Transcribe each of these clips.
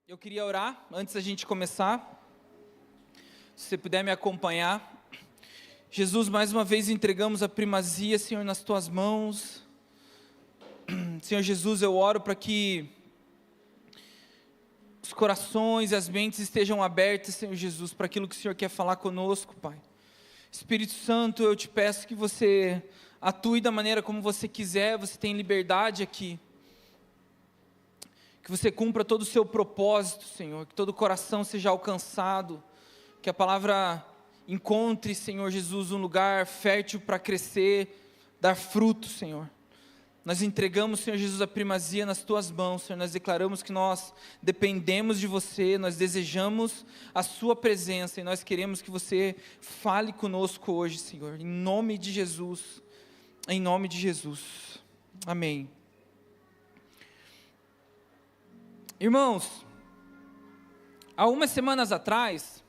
Eu queria orar antes da gente começar. Se você puder me acompanhar. Jesus, mais uma vez entregamos a primazia, Senhor, nas tuas mãos. Senhor Jesus, eu oro para que os corações e as mentes estejam abertas, Senhor Jesus, para aquilo que o Senhor quer falar conosco, Pai. Espírito Santo, eu te peço que você atue da maneira como você quiser, você tem liberdade aqui. Que você cumpra todo o seu propósito, Senhor, que todo o coração seja alcançado, que a palavra encontre, Senhor Jesus, um lugar fértil para crescer, dar fruto, Senhor. Nós entregamos, Senhor Jesus, a primazia nas tuas mãos, Senhor, nós declaramos que nós dependemos de você, nós desejamos a sua presença e nós queremos que você fale conosco hoje, Senhor, em nome de Jesus, amém. Irmãos, há umas semanas atrás,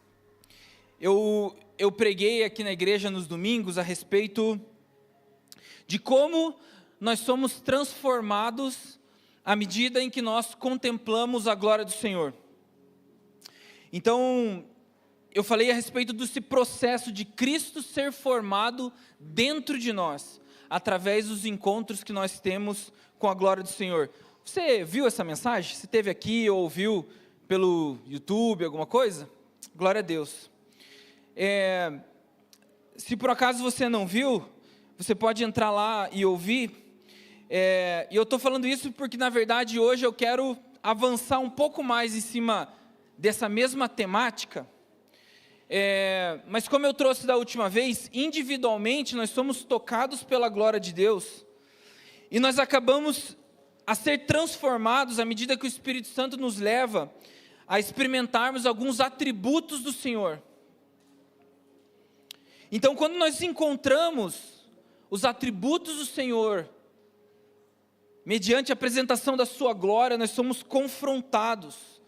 eu preguei aqui na igreja nos domingos a respeito de como nós somos transformados à medida em que nós contemplamos a glória do Senhor. Então, eu falei a respeito desse processo de Cristo ser formado dentro de nós, através dos encontros que nós temos com a glória do Senhor. Você viu essa mensagem? Você esteve aqui ou ouviu pelo YouTube, alguma coisa? Glória a Deus. Se por acaso você não viu, você pode entrar lá e ouvir. E eu estou falando isso porque, na verdade, hoje eu quero avançar um pouco mais em cima dessa mesma temática. Mas como eu trouxe da última vez, individualmente nós somos tocados pela glória de Deus. E nós acabamos a ser transformados à medida que o Espírito Santo nos leva a experimentarmos alguns atributos do Senhor. Então, quando nós encontramos os atributos do Senhor, mediante a apresentação da sua glória, nós somos confrontados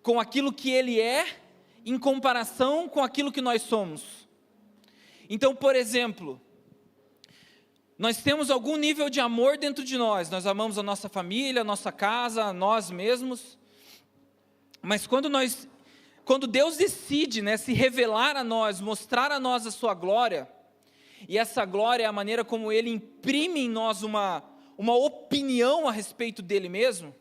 com aquilo que Ele é, em comparação com aquilo que nós somos. Então, por exemplo, nós temos algum nível de amor dentro de nós amamos a nossa família, a nossa casa, nós mesmos, mas quando Deus decide, se revelar a nós, mostrar a nós a sua glória, e essa glória é a maneira como Ele imprime em nós uma opinião a respeito dEle mesmo,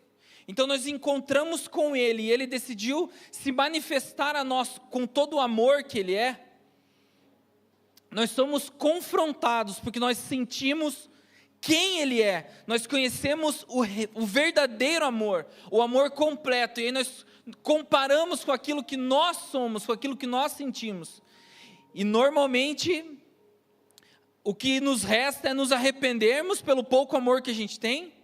então nós encontramos com Ele, e Ele decidiu se manifestar a nós com todo o amor que Ele é. Nós somos confrontados, porque nós sentimos quem Ele é, nós conhecemos o verdadeiro amor, o amor completo, e aí nós comparamos com aquilo que nós somos, com aquilo que nós sentimos, e normalmente, o que nos resta é nos arrependermos pelo pouco amor que a gente tem,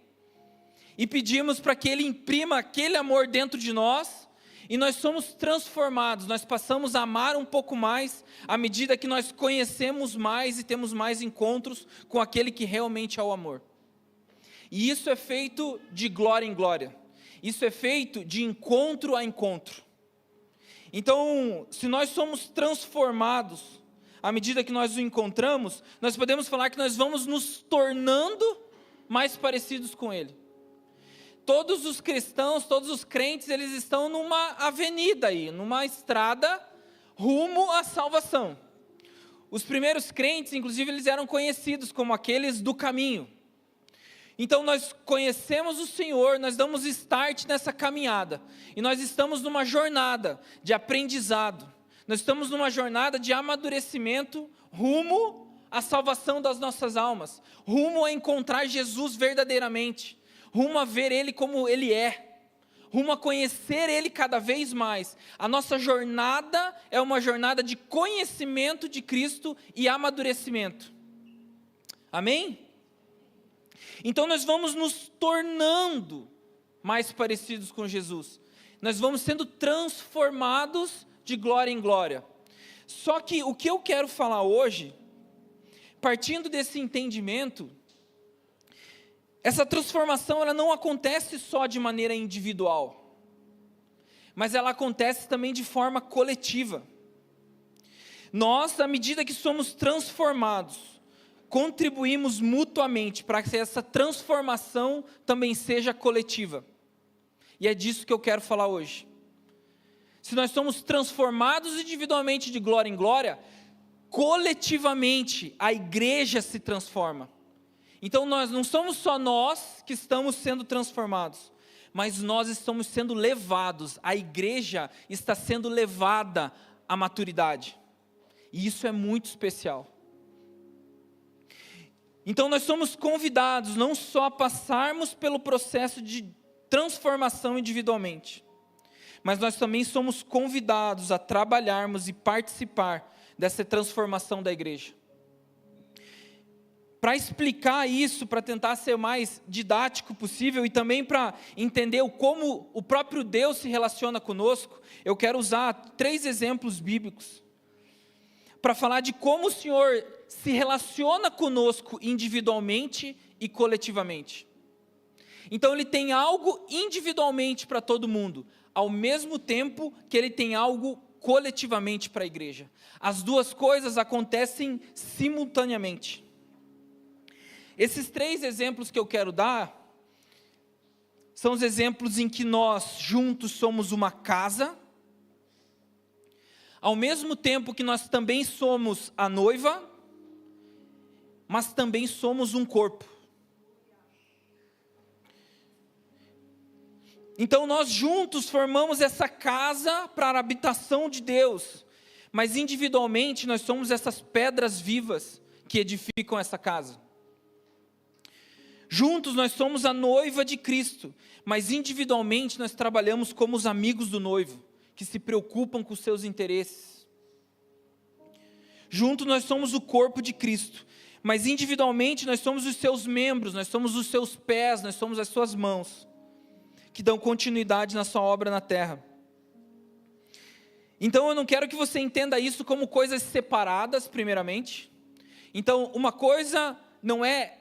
e pedimos para que Ele imprima aquele amor dentro de nós, e nós somos transformados, nós passamos a amar um pouco mais, à medida que nós conhecemos mais e temos mais encontros com aquele que realmente é o amor. E isso é feito de glória em glória, isso é feito de encontro a encontro. Então, se nós somos transformados, à medida que nós o encontramos, nós podemos falar que nós vamos nos tornando mais parecidos com Ele. Todos os cristãos, todos os crentes, eles estão numa avenida aí, numa estrada rumo à salvação. Os primeiros crentes, inclusive, eles eram conhecidos como aqueles do caminho. Então nós conhecemos o Senhor, nós damos start nessa caminhada, e nós estamos numa jornada de aprendizado, nós estamos numa jornada de amadurecimento rumo à salvação das nossas almas, rumo a encontrar Jesus verdadeiramente, rumo a ver Ele como Ele é, rumo a conhecer Ele cada vez mais. A nossa jornada é uma jornada de conhecimento de Cristo e amadurecimento. Amém? Então nós vamos nos tornando mais parecidos com Jesus. Nós vamos sendo transformados de glória em glória. Só que o que eu quero falar hoje, partindo desse entendimento, essa transformação ela não acontece só de maneira individual, mas ela acontece também de forma coletiva. Nós, à medida que somos transformados, contribuímos mutuamente para que essa transformação também seja coletiva. E é disso que eu quero falar hoje. Se nós somos transformados individualmente de glória em glória, coletivamente a igreja se transforma. Então nós não somos só nós que estamos sendo transformados, mas nós estamos sendo levados, a igreja está sendo levada à maturidade. E isso é muito especial. Então nós somos convidados não só a passarmos pelo processo de transformação individualmente, mas nós também somos convidados a trabalharmos e participar dessa transformação da igreja. Para explicar isso, para tentar ser o mais didático possível e também para entender como o próprio Deus se relaciona conosco, eu quero usar 3 exemplos bíblicos para falar de como o Senhor se relaciona conosco individualmente e coletivamente. Então Ele tem algo individualmente para todo mundo, ao mesmo tempo que Ele tem algo coletivamente para a igreja. As duas coisas acontecem simultaneamente. Esses 3 exemplos que eu quero dar, são os exemplos em que nós juntos somos uma casa, ao mesmo tempo que nós também somos a noiva, mas também somos um corpo. Então nós juntos formamos essa casa para a habitação de Deus, mas individualmente nós somos essas pedras vivas que edificam essa casa. Juntos nós somos a noiva de Cristo, mas individualmente nós trabalhamos como os amigos do noivo, que se preocupam com os seus interesses. Juntos nós somos o corpo de Cristo, mas individualmente nós somos os seus membros, nós somos os seus pés, nós somos as suas mãos, que dão continuidade na sua obra na terra. Então eu não quero que você entenda isso como coisas separadas, primeiramente. Então uma coisa não é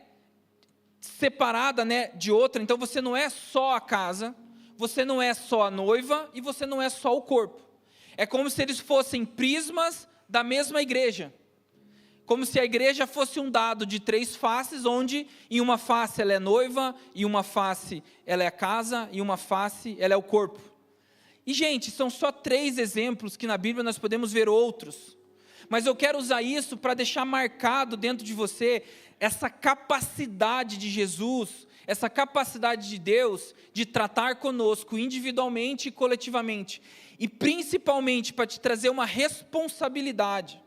separada, de outra. Então você não é só a casa, você não é só a noiva e você não é só o corpo. É como se eles fossem prismas da mesma igreja. Como se a igreja fosse um dado de 3 faces, onde em uma face ela é noiva, em uma face ela é a casa, e em uma face ela é o corpo. E gente, são só 3 exemplos que na Bíblia nós podemos ver outros. Mas eu quero usar isso para deixar marcado dentro de você essa capacidade de Jesus, essa capacidade de Deus de tratar conosco individualmente e coletivamente. E principalmente para te trazer uma responsabilidade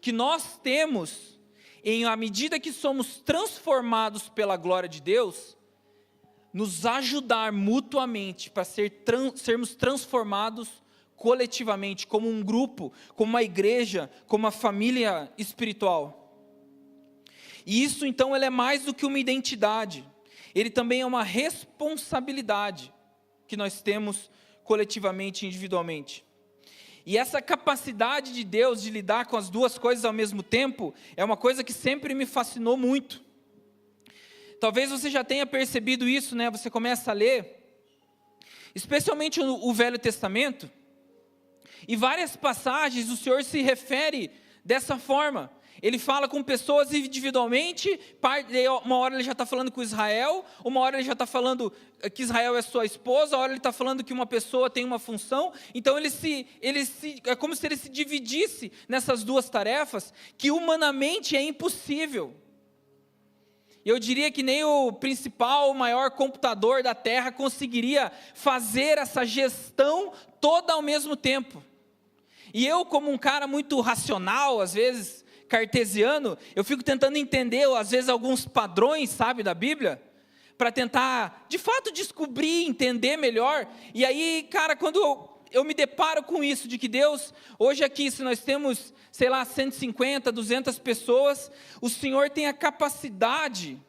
que nós temos, à medida que somos transformados pela glória de Deus, nos ajudar mutuamente para sermos transformados coletivamente, como um grupo, como uma igreja, como uma família espiritual. E isso então ele é mais do que uma identidade, ele também é uma responsabilidade que nós temos coletivamente e individualmente. E essa capacidade de Deus de lidar com as duas coisas ao mesmo tempo, é uma coisa que sempre me fascinou muito. Talvez você já tenha percebido isso, você começa a ler, especialmente o Velho Testamento, e várias passagens o Senhor se refere dessa forma. Ele fala com pessoas individualmente, uma hora ele já está falando com Israel, uma hora ele já está falando que Israel é sua esposa, uma hora ele está falando que uma pessoa tem uma função. Então é como se ele se dividisse nessas duas tarefas, que humanamente é impossível. Eu diria que nem o principal, o maior computador da Terra conseguiria fazer essa gestão toda ao mesmo tempo. E eu, como um cara muito racional, às vezes cartesiano, eu fico tentando entender, às vezes, alguns padrões, da Bíblia, para tentar, de fato, descobrir, entender melhor. E aí, cara, quando eu me deparo com isso, de que Deus, hoje aqui, se nós temos, 150, 200 pessoas, o Senhor tem a capacidade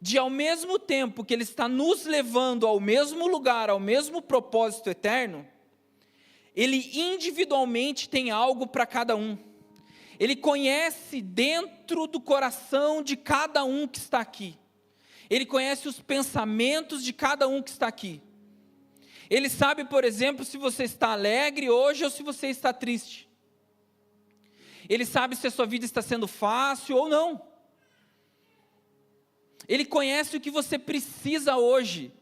de, ao mesmo tempo que Ele está nos levando ao mesmo lugar, ao mesmo propósito eterno, Ele individualmente tem algo para cada um. Ele conhece dentro do coração de cada um que está aqui. Ele conhece os pensamentos de cada um que está aqui. Ele sabe, por exemplo, se você está alegre hoje ou se você está triste. Ele sabe se a sua vida está sendo fácil ou não. Ele conhece o que você precisa hoje.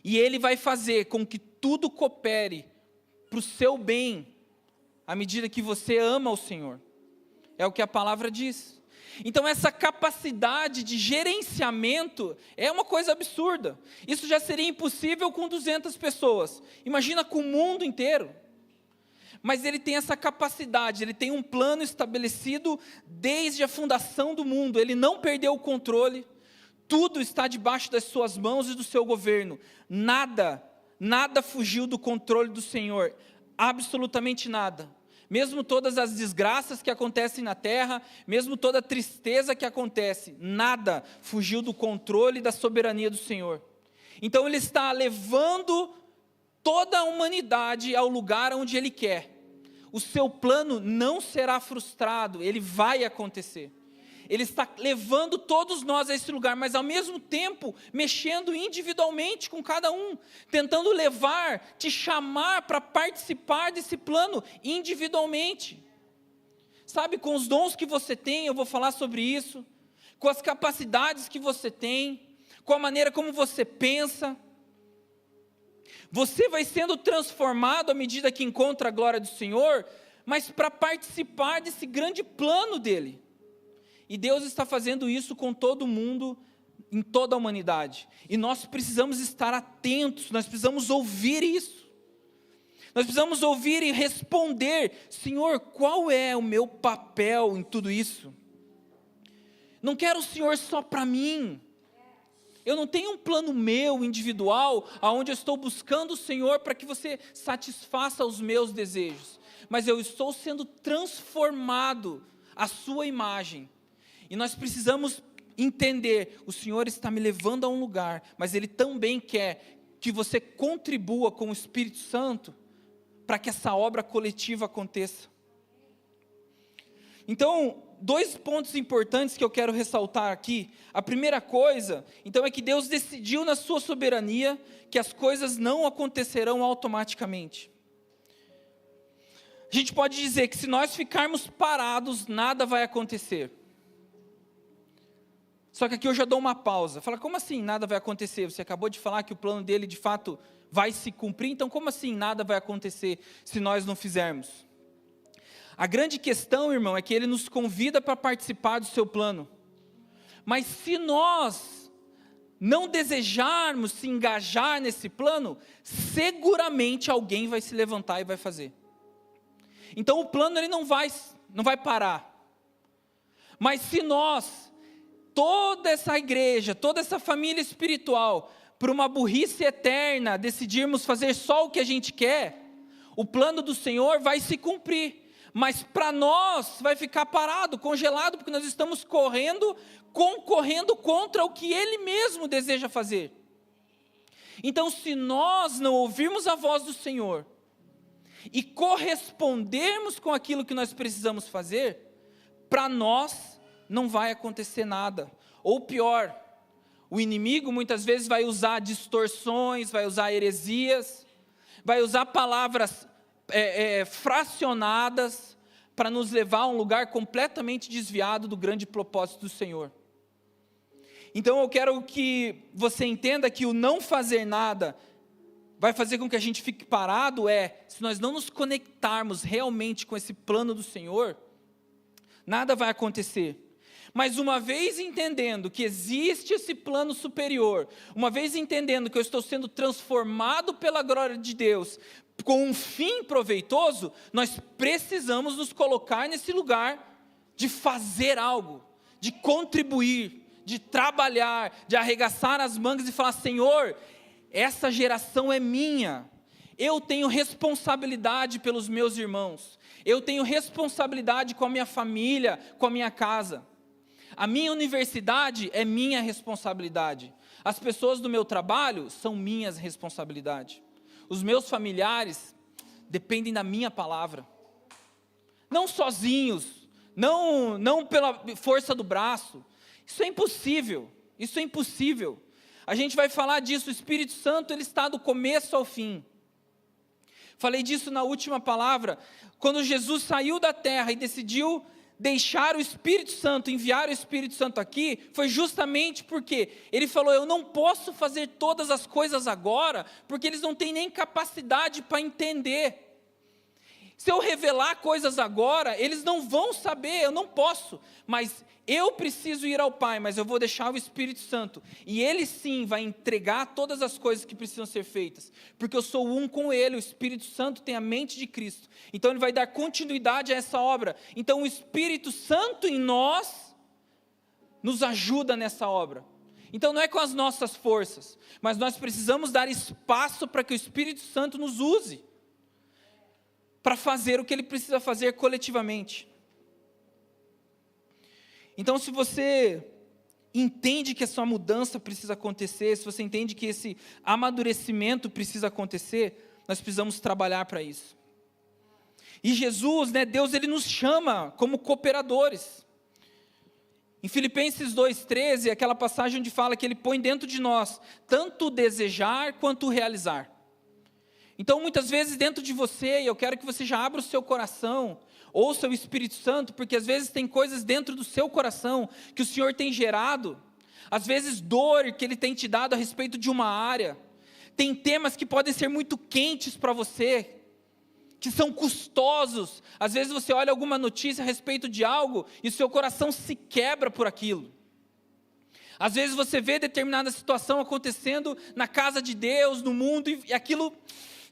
E Ele vai fazer com que tudo coopere para o seu bem, à medida que você ama o Senhor. É o que a palavra diz. Então essa capacidade de gerenciamento é uma coisa absurda. Isso já seria impossível com 200 pessoas. Imagina com o mundo inteiro. Mas Ele tem essa capacidade, Ele tem um plano estabelecido desde a fundação do mundo. Ele não perdeu o controle. Tudo está debaixo das suas mãos e do seu governo. Nada fugiu do controle do Senhor. Absolutamente nada. Mesmo todas as desgraças que acontecem na terra, mesmo toda a tristeza que acontece, nada fugiu do controle e da soberania do Senhor. Então Ele está levando toda a humanidade ao lugar onde Ele quer. O seu plano não será frustrado, ele vai acontecer. Ele está levando todos nós a esse lugar, mas ao mesmo tempo, mexendo individualmente com cada um, tentando levar, te chamar para participar desse plano individualmente. Sabe, com os dons que você tem, eu vou falar sobre isso, com as capacidades que você tem, com a maneira como você pensa. Você vai sendo transformado à medida que encontra a glória do Senhor, mas para participar desse grande plano dele. E Deus está fazendo isso com todo mundo, em toda a humanidade. E nós precisamos estar atentos, nós precisamos ouvir isso. Nós precisamos ouvir e responder: Senhor, qual é o meu papel em tudo isso? Não quero o Senhor só para mim. Eu não tenho um plano meu, individual, onde eu estou buscando o Senhor para que você satisfaça os meus desejos. Mas eu estou sendo transformado à sua imagem. E nós precisamos entender, o Senhor está me levando a um lugar, mas Ele também quer que você contribua com o Espírito Santo para que essa obra coletiva aconteça. Então, 2 pontos importantes que eu quero ressaltar aqui. A primeira coisa, então, é que Deus decidiu na sua soberania que as coisas não acontecerão automaticamente. A gente pode dizer que se nós ficarmos parados, nada vai acontecer. Só que aqui eu já dou uma pausa. Fala, como assim nada vai acontecer? Você acabou de falar que o plano dele de fato vai se cumprir, então como assim nada vai acontecer se nós não fizermos? A grande questão, irmão, é que Ele nos convida para participar do seu plano. Mas se nós não desejarmos se engajar nesse plano, seguramente alguém vai se levantar e vai fazer. Então o plano ele não vai parar. Mas se nós, toda essa igreja, toda essa família espiritual, por uma burrice eterna, decidirmos fazer só o que a gente quer, o plano do Senhor vai se cumprir. Mas para nós vai ficar parado, congelado, porque nós estamos concorrendo contra o que Ele mesmo deseja fazer. Então, se nós não ouvirmos a voz do Senhor e correspondermos com aquilo que nós precisamos fazer, para nós não vai acontecer nada. Ou pior, o inimigo muitas vezes vai usar distorções, vai usar heresias, vai usar palavras fracionadas para nos levar a um lugar completamente desviado do grande propósito do Senhor. Então eu quero que você entenda que o não fazer nada vai fazer com que a gente fique parado, se nós não nos conectarmos realmente com esse plano do Senhor, nada vai acontecer. Mas uma vez entendendo que existe esse plano superior, uma vez entendendo que eu estou sendo transformado pela glória de Deus, com um fim proveitoso, nós precisamos nos colocar nesse lugar de fazer algo, de contribuir, de trabalhar, de arregaçar as mangas e falar: Senhor, essa geração é minha, eu tenho responsabilidade pelos meus irmãos, eu tenho responsabilidade com a minha família, com a minha casa, a minha universidade é minha responsabilidade, as pessoas do meu trabalho são minhas responsabilidade. Os meus familiares dependem da minha palavra. Não sozinhos, não pela força do braço. Isso é impossível, isso é impossível. A gente vai falar disso, o Espírito Santo ele está do começo ao fim. Falei disso na última palavra, quando Jesus saiu da terra e decidiu deixar o Espírito Santo, enviar o Espírito Santo aqui, foi justamente porque ele falou: eu não posso fazer todas as coisas agora, porque eles não têm nem capacidade para entender. Se eu revelar coisas agora, eles não vão saber, eu não posso, mas eu preciso ir ao Pai, mas eu vou deixar o Espírito Santo, e Ele sim vai entregar todas as coisas que precisam ser feitas, porque eu sou um com Ele, o Espírito Santo tem a mente de Cristo, então Ele vai dar continuidade a essa obra. Então o Espírito Santo em nós, nos ajuda nessa obra. Então não é com as nossas forças, mas nós precisamos dar espaço para que o Espírito Santo nos use, para fazer o que Ele precisa fazer coletivamente. Então, se você entende que a sua mudança precisa acontecer, se você entende que esse amadurecimento precisa acontecer, nós precisamos trabalhar para isso. E Jesus, Deus, Ele nos chama como cooperadores. Em Filipenses 2,13, aquela passagem onde fala que Ele põe dentro de nós tanto o desejar quanto o realizar. Então, muitas vezes dentro de você, e eu quero que você já abra o seu coração, ouça o Espírito Santo, porque às vezes tem coisas dentro do seu coração que o Senhor tem gerado, às vezes dor que Ele tem te dado a respeito de uma área, tem temas que podem ser muito quentes para você, que são custosos. Às vezes você olha alguma notícia a respeito de algo e o seu coração se quebra por aquilo. Às vezes você vê determinada situação acontecendo na casa de Deus, no mundo, e aquilo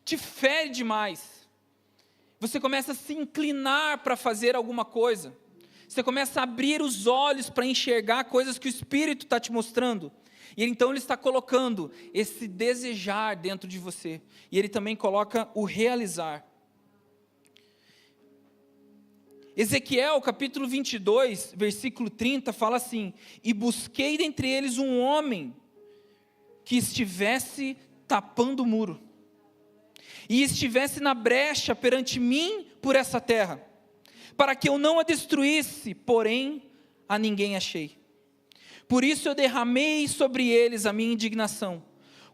te fere demais. Você começa a se inclinar para fazer alguma coisa. Você começa a abrir os olhos para enxergar coisas que o Espírito está te mostrando. E então Ele está colocando esse desejar dentro de você. E Ele também coloca o realizar. Ezequiel capítulo 22, versículo 30, fala assim: e busquei dentre eles um homem que estivesse tapando o muro, e estivesse na brecha perante mim por essa terra, para que eu não a destruísse, porém a ninguém achei. Por isso eu derramei sobre eles a minha indignação,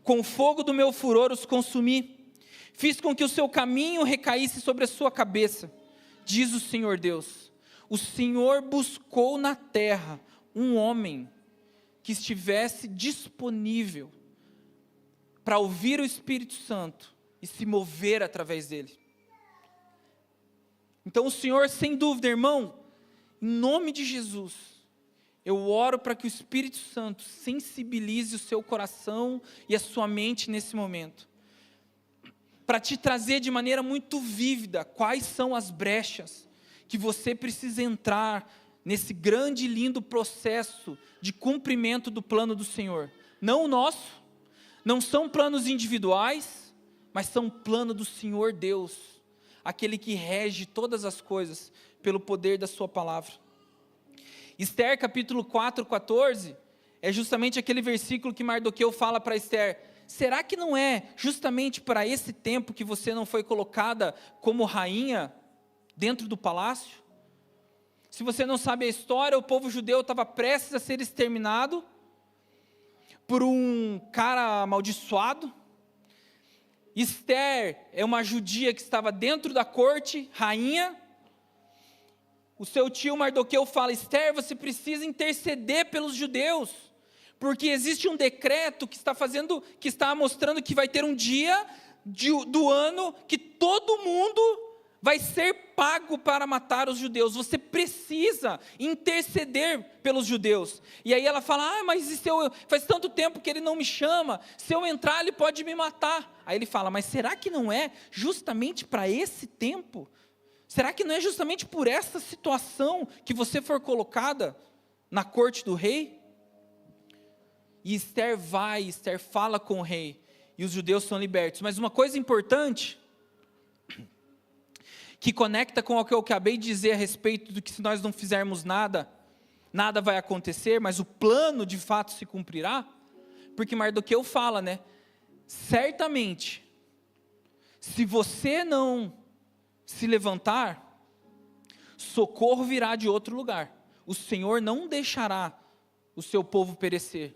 com o fogo do meu furor os consumi, fiz com que o seu caminho recaísse sobre a sua cabeça, diz o Senhor Deus. O Senhor buscou na terra um homem que estivesse disponível para ouvir o Espírito Santo e se mover através dele. Então o Senhor, sem dúvida, irmão, em nome de Jesus, eu oro para que o Espírito Santo sensibilize o seu coração e a sua mente nesse momento, para te trazer de maneira muito vívida quais são as brechas que você precisa entrar nesse grande e lindo processo de cumprimento do plano do Senhor. Não o nosso, não são planos individuais, mas são plano do Senhor Deus, aquele que rege todas as coisas pelo poder da sua palavra. Esther capítulo 4:14, é justamente aquele versículo que Mardoqueu fala para Esther: será que não é justamente para esse tempo que você não foi colocada como rainha dentro do palácio? Se você não sabe a história, o povo judeu estava prestes a ser exterminado por um cara amaldiçoado. Esther é uma judia que estava dentro da corte, rainha. O seu tio Mardoqueu fala: Esther, você precisa interceder pelos judeus, porque existe um decreto que está mostrando que vai ter um dia do ano que todo mundo vai ser pago para matar os judeus. Você precisa interceder pelos judeus. E aí ela fala: mas faz tanto tempo que ele não me chama, se eu entrar ele pode me matar. Aí ele fala: mas será que não é justamente para esse tempo? Será que não é justamente por essa situação que você for colocada na corte do rei? E Esther fala com o rei, e os judeus são libertos. Mas uma coisa importante, que conecta com o que eu acabei de dizer a respeito do que se nós não fizermos nada, nada vai acontecer, mas o plano de fato se cumprirá, porque Mardoqueu fala, certamente, se você não se levantar, socorro virá de outro lugar, o Senhor não deixará o seu povo perecer,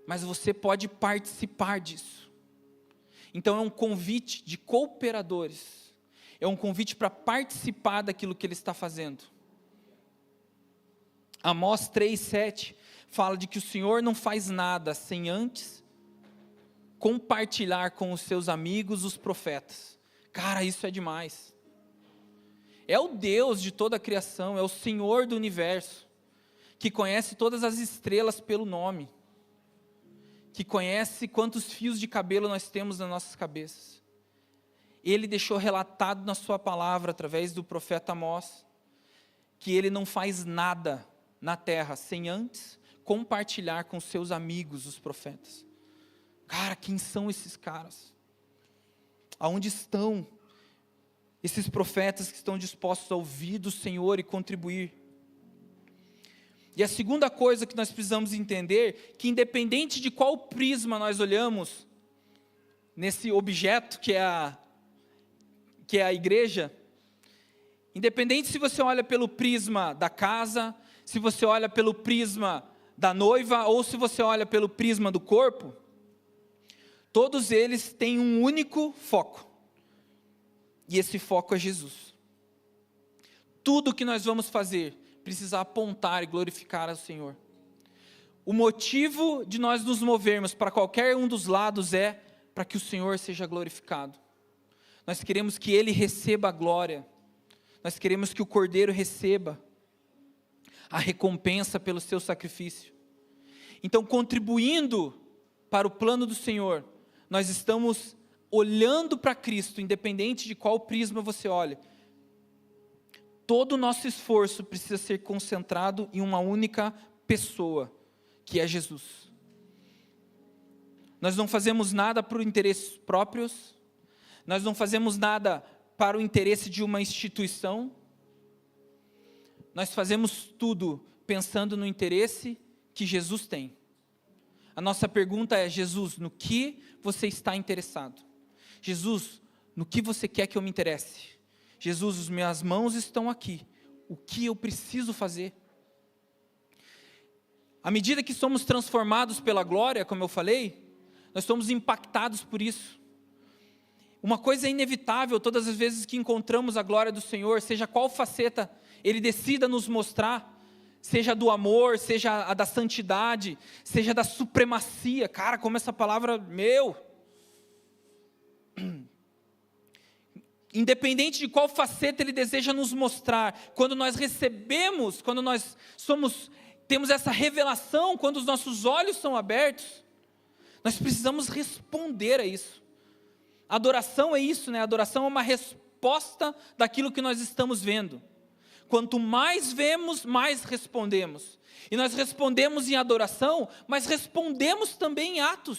mas você pode participar disso. Então é um convite de cooperadores, é um convite para participar daquilo que Ele está fazendo. Amós 3:7 fala de que o Senhor não faz nada sem antes compartilhar com os seus amigos, os profetas. Cara, isso é demais. É o Deus de toda a criação, é o Senhor do universo, que conhece todas as estrelas pelo nome, que conhece quantos fios de cabelo nós temos nas nossas cabeças. Ele deixou relatado na sua palavra, através do profeta Amós, que ele não faz nada na terra sem antes compartilhar com seus amigos, os profetas. Cara, quem são esses caras? Aonde estão esses profetas que estão dispostos a ouvir do Senhor e contribuir? E a segunda coisa que nós precisamos entender, que independente de qual prisma nós olhamos nesse objeto que é a igreja, independente se você olha pelo prisma da casa, se você olha pelo prisma da noiva, ou se você olha pelo prisma do corpo, todos eles têm um único foco, e esse foco é Jesus. Tudo que nós vamos fazer precisa apontar e glorificar ao Senhor. O motivo de nós nos movermos para qualquer um dos lados é para que o Senhor seja glorificado. Nós queremos que Ele receba a glória, nós queremos que o Cordeiro receba a recompensa pelo seu sacrifício. Então, contribuindo para o plano do Senhor, nós estamos olhando para Cristo, independente de qual prisma você olha. Todo o nosso esforço precisa ser concentrado em uma única pessoa, que é Jesus. Nós não fazemos nada por interesses próprios, nós não fazemos nada para o interesse de uma instituição, nós fazemos tudo pensando no interesse que Jesus tem. A nossa pergunta é: Jesus, no que você está interessado? Jesus, no que você quer que eu me interesse? Jesus, as minhas mãos estão aqui, o que eu preciso fazer? À medida que somos transformados pela glória, como eu falei, nós somos impactados por isso. Uma coisa é inevitável, todas as vezes que encontramos a glória do Senhor, seja qual faceta Ele decida nos mostrar, seja do amor, seja a da santidade, seja da supremacia. Cara, como essa palavra, independente de qual faceta Ele deseja nos mostrar, quando nós recebemos, quando nós temos essa revelação, quando os nossos olhos são abertos, nós precisamos responder a isso. Adoração é isso, né? Adoração é uma resposta daquilo que nós estamos vendo. Quanto mais vemos, mais respondemos. E nós respondemos em adoração, mas respondemos também em atos.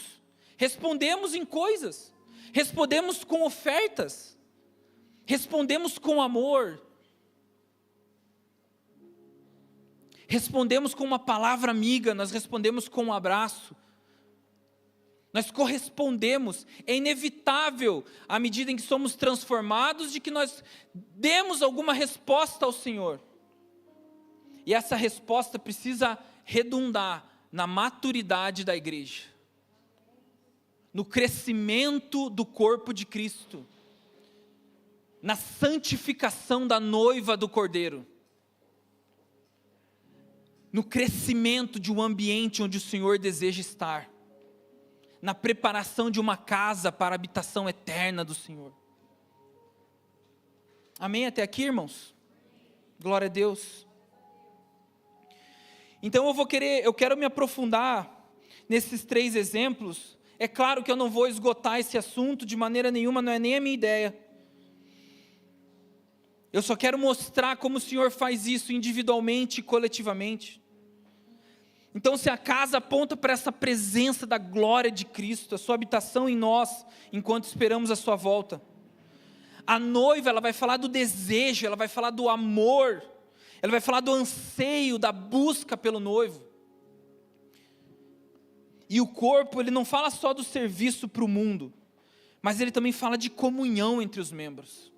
Respondemos em coisas. Respondemos com ofertas. Respondemos com amor. Respondemos com uma palavra amiga, nós respondemos com um abraço. Nós correspondemos, é inevitável, à medida em que somos transformados, de que nós demos alguma resposta ao Senhor. E essa resposta precisa redundar na maturidade da igreja, no crescimento do corpo de Cristo, na santificação da noiva do Cordeiro, no crescimento de um ambiente onde o Senhor deseja estar, na preparação de uma casa para a habitação eterna do Senhor. Amém até aqui, irmãos? Glória a Deus. Então eu quero me aprofundar nesses 3 exemplos. É claro que eu não vou esgotar esse assunto de maneira nenhuma, não é nem a minha ideia. Eu só quero mostrar como o Senhor faz isso individualmente e coletivamente. Então, se a casa aponta para essa presença da glória de Cristo, a sua habitação em nós, enquanto esperamos a sua volta. A noiva, ela vai falar do desejo, ela vai falar do amor, ela vai falar do anseio, da busca pelo noivo. E o corpo, ele não fala só do serviço para o mundo, mas ele também fala de comunhão entre os membros.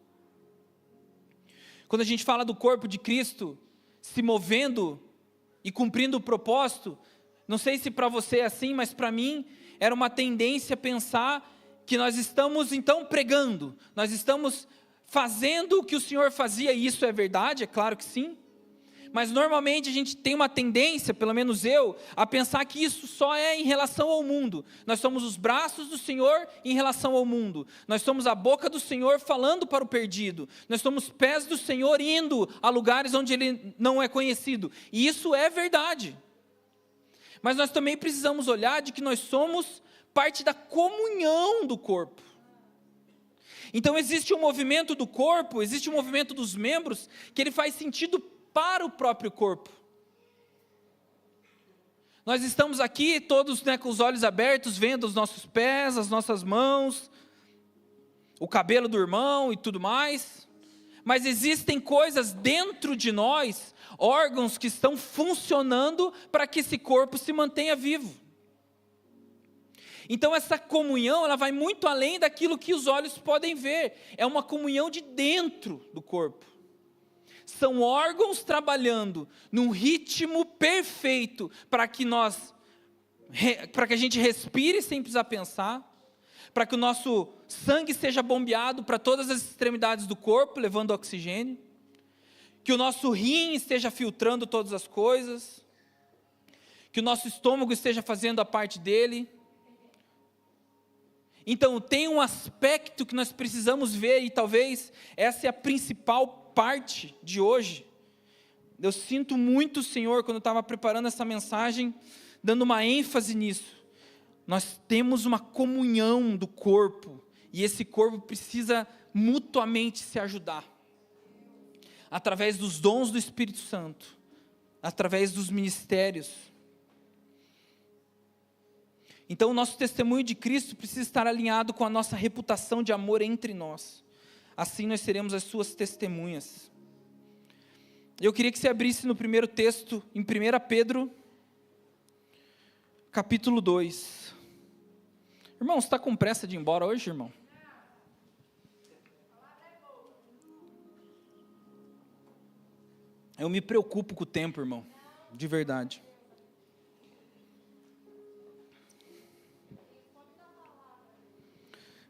Quando a gente fala do corpo de Cristo se movendo e cumprindo o propósito, não sei se para você é assim, mas para mim era uma tendência pensar que nós estamos então pregando, nós estamos fazendo o que o Senhor fazia, e isso é verdade, é claro que sim, Mas normalmente a gente tem uma tendência, pelo menos eu, a pensar que isso só é em relação ao mundo. Nós somos os braços do Senhor em relação ao mundo. Nós somos a boca do Senhor falando para o perdido. Nós somos pés do Senhor indo a lugares onde Ele não é conhecido. E isso é verdade. Mas nós também precisamos olhar de que nós somos parte da comunhão do corpo. Então existe um movimento do corpo, existe um movimento dos membros, que ele faz sentido para o próprio corpo. Nós estamos aqui todos, né, com os olhos abertos, vendo os nossos pés, as nossas mãos, o cabelo do irmão e tudo mais. Mas existem coisas dentro de nós, órgãos que estão funcionando para que esse corpo se mantenha vivo. Então essa comunhão, ela vai muito além daquilo que os olhos podem ver. É uma comunhão de dentro do corpo. São órgãos trabalhando num ritmo perfeito para que a gente respire sem precisar pensar, para que o nosso sangue seja bombeado para todas as extremidades do corpo, levando oxigênio, que o nosso rim esteja filtrando todas as coisas, que o nosso estômago esteja fazendo a parte dele. Então tem um aspecto que nós precisamos ver, e talvez essa é a principal parte de hoje. Eu sinto muito, Senhor, quando eu estava preparando essa mensagem, dando uma ênfase nisso. Nós temos uma comunhão do corpo, e esse corpo precisa mutuamente se ajudar, através dos dons do Espírito Santo, através dos ministérios. Então o nosso testemunho de Cristo precisa estar alinhado com a nossa reputação de amor entre nós. Assim nós seremos as suas testemunhas. Eu queria que você abrisse no primeiro texto, em 1 Pedro, capítulo 2. Irmão, você está com pressa de ir embora hoje, irmão? Eu me preocupo com o tempo, irmão, de verdade.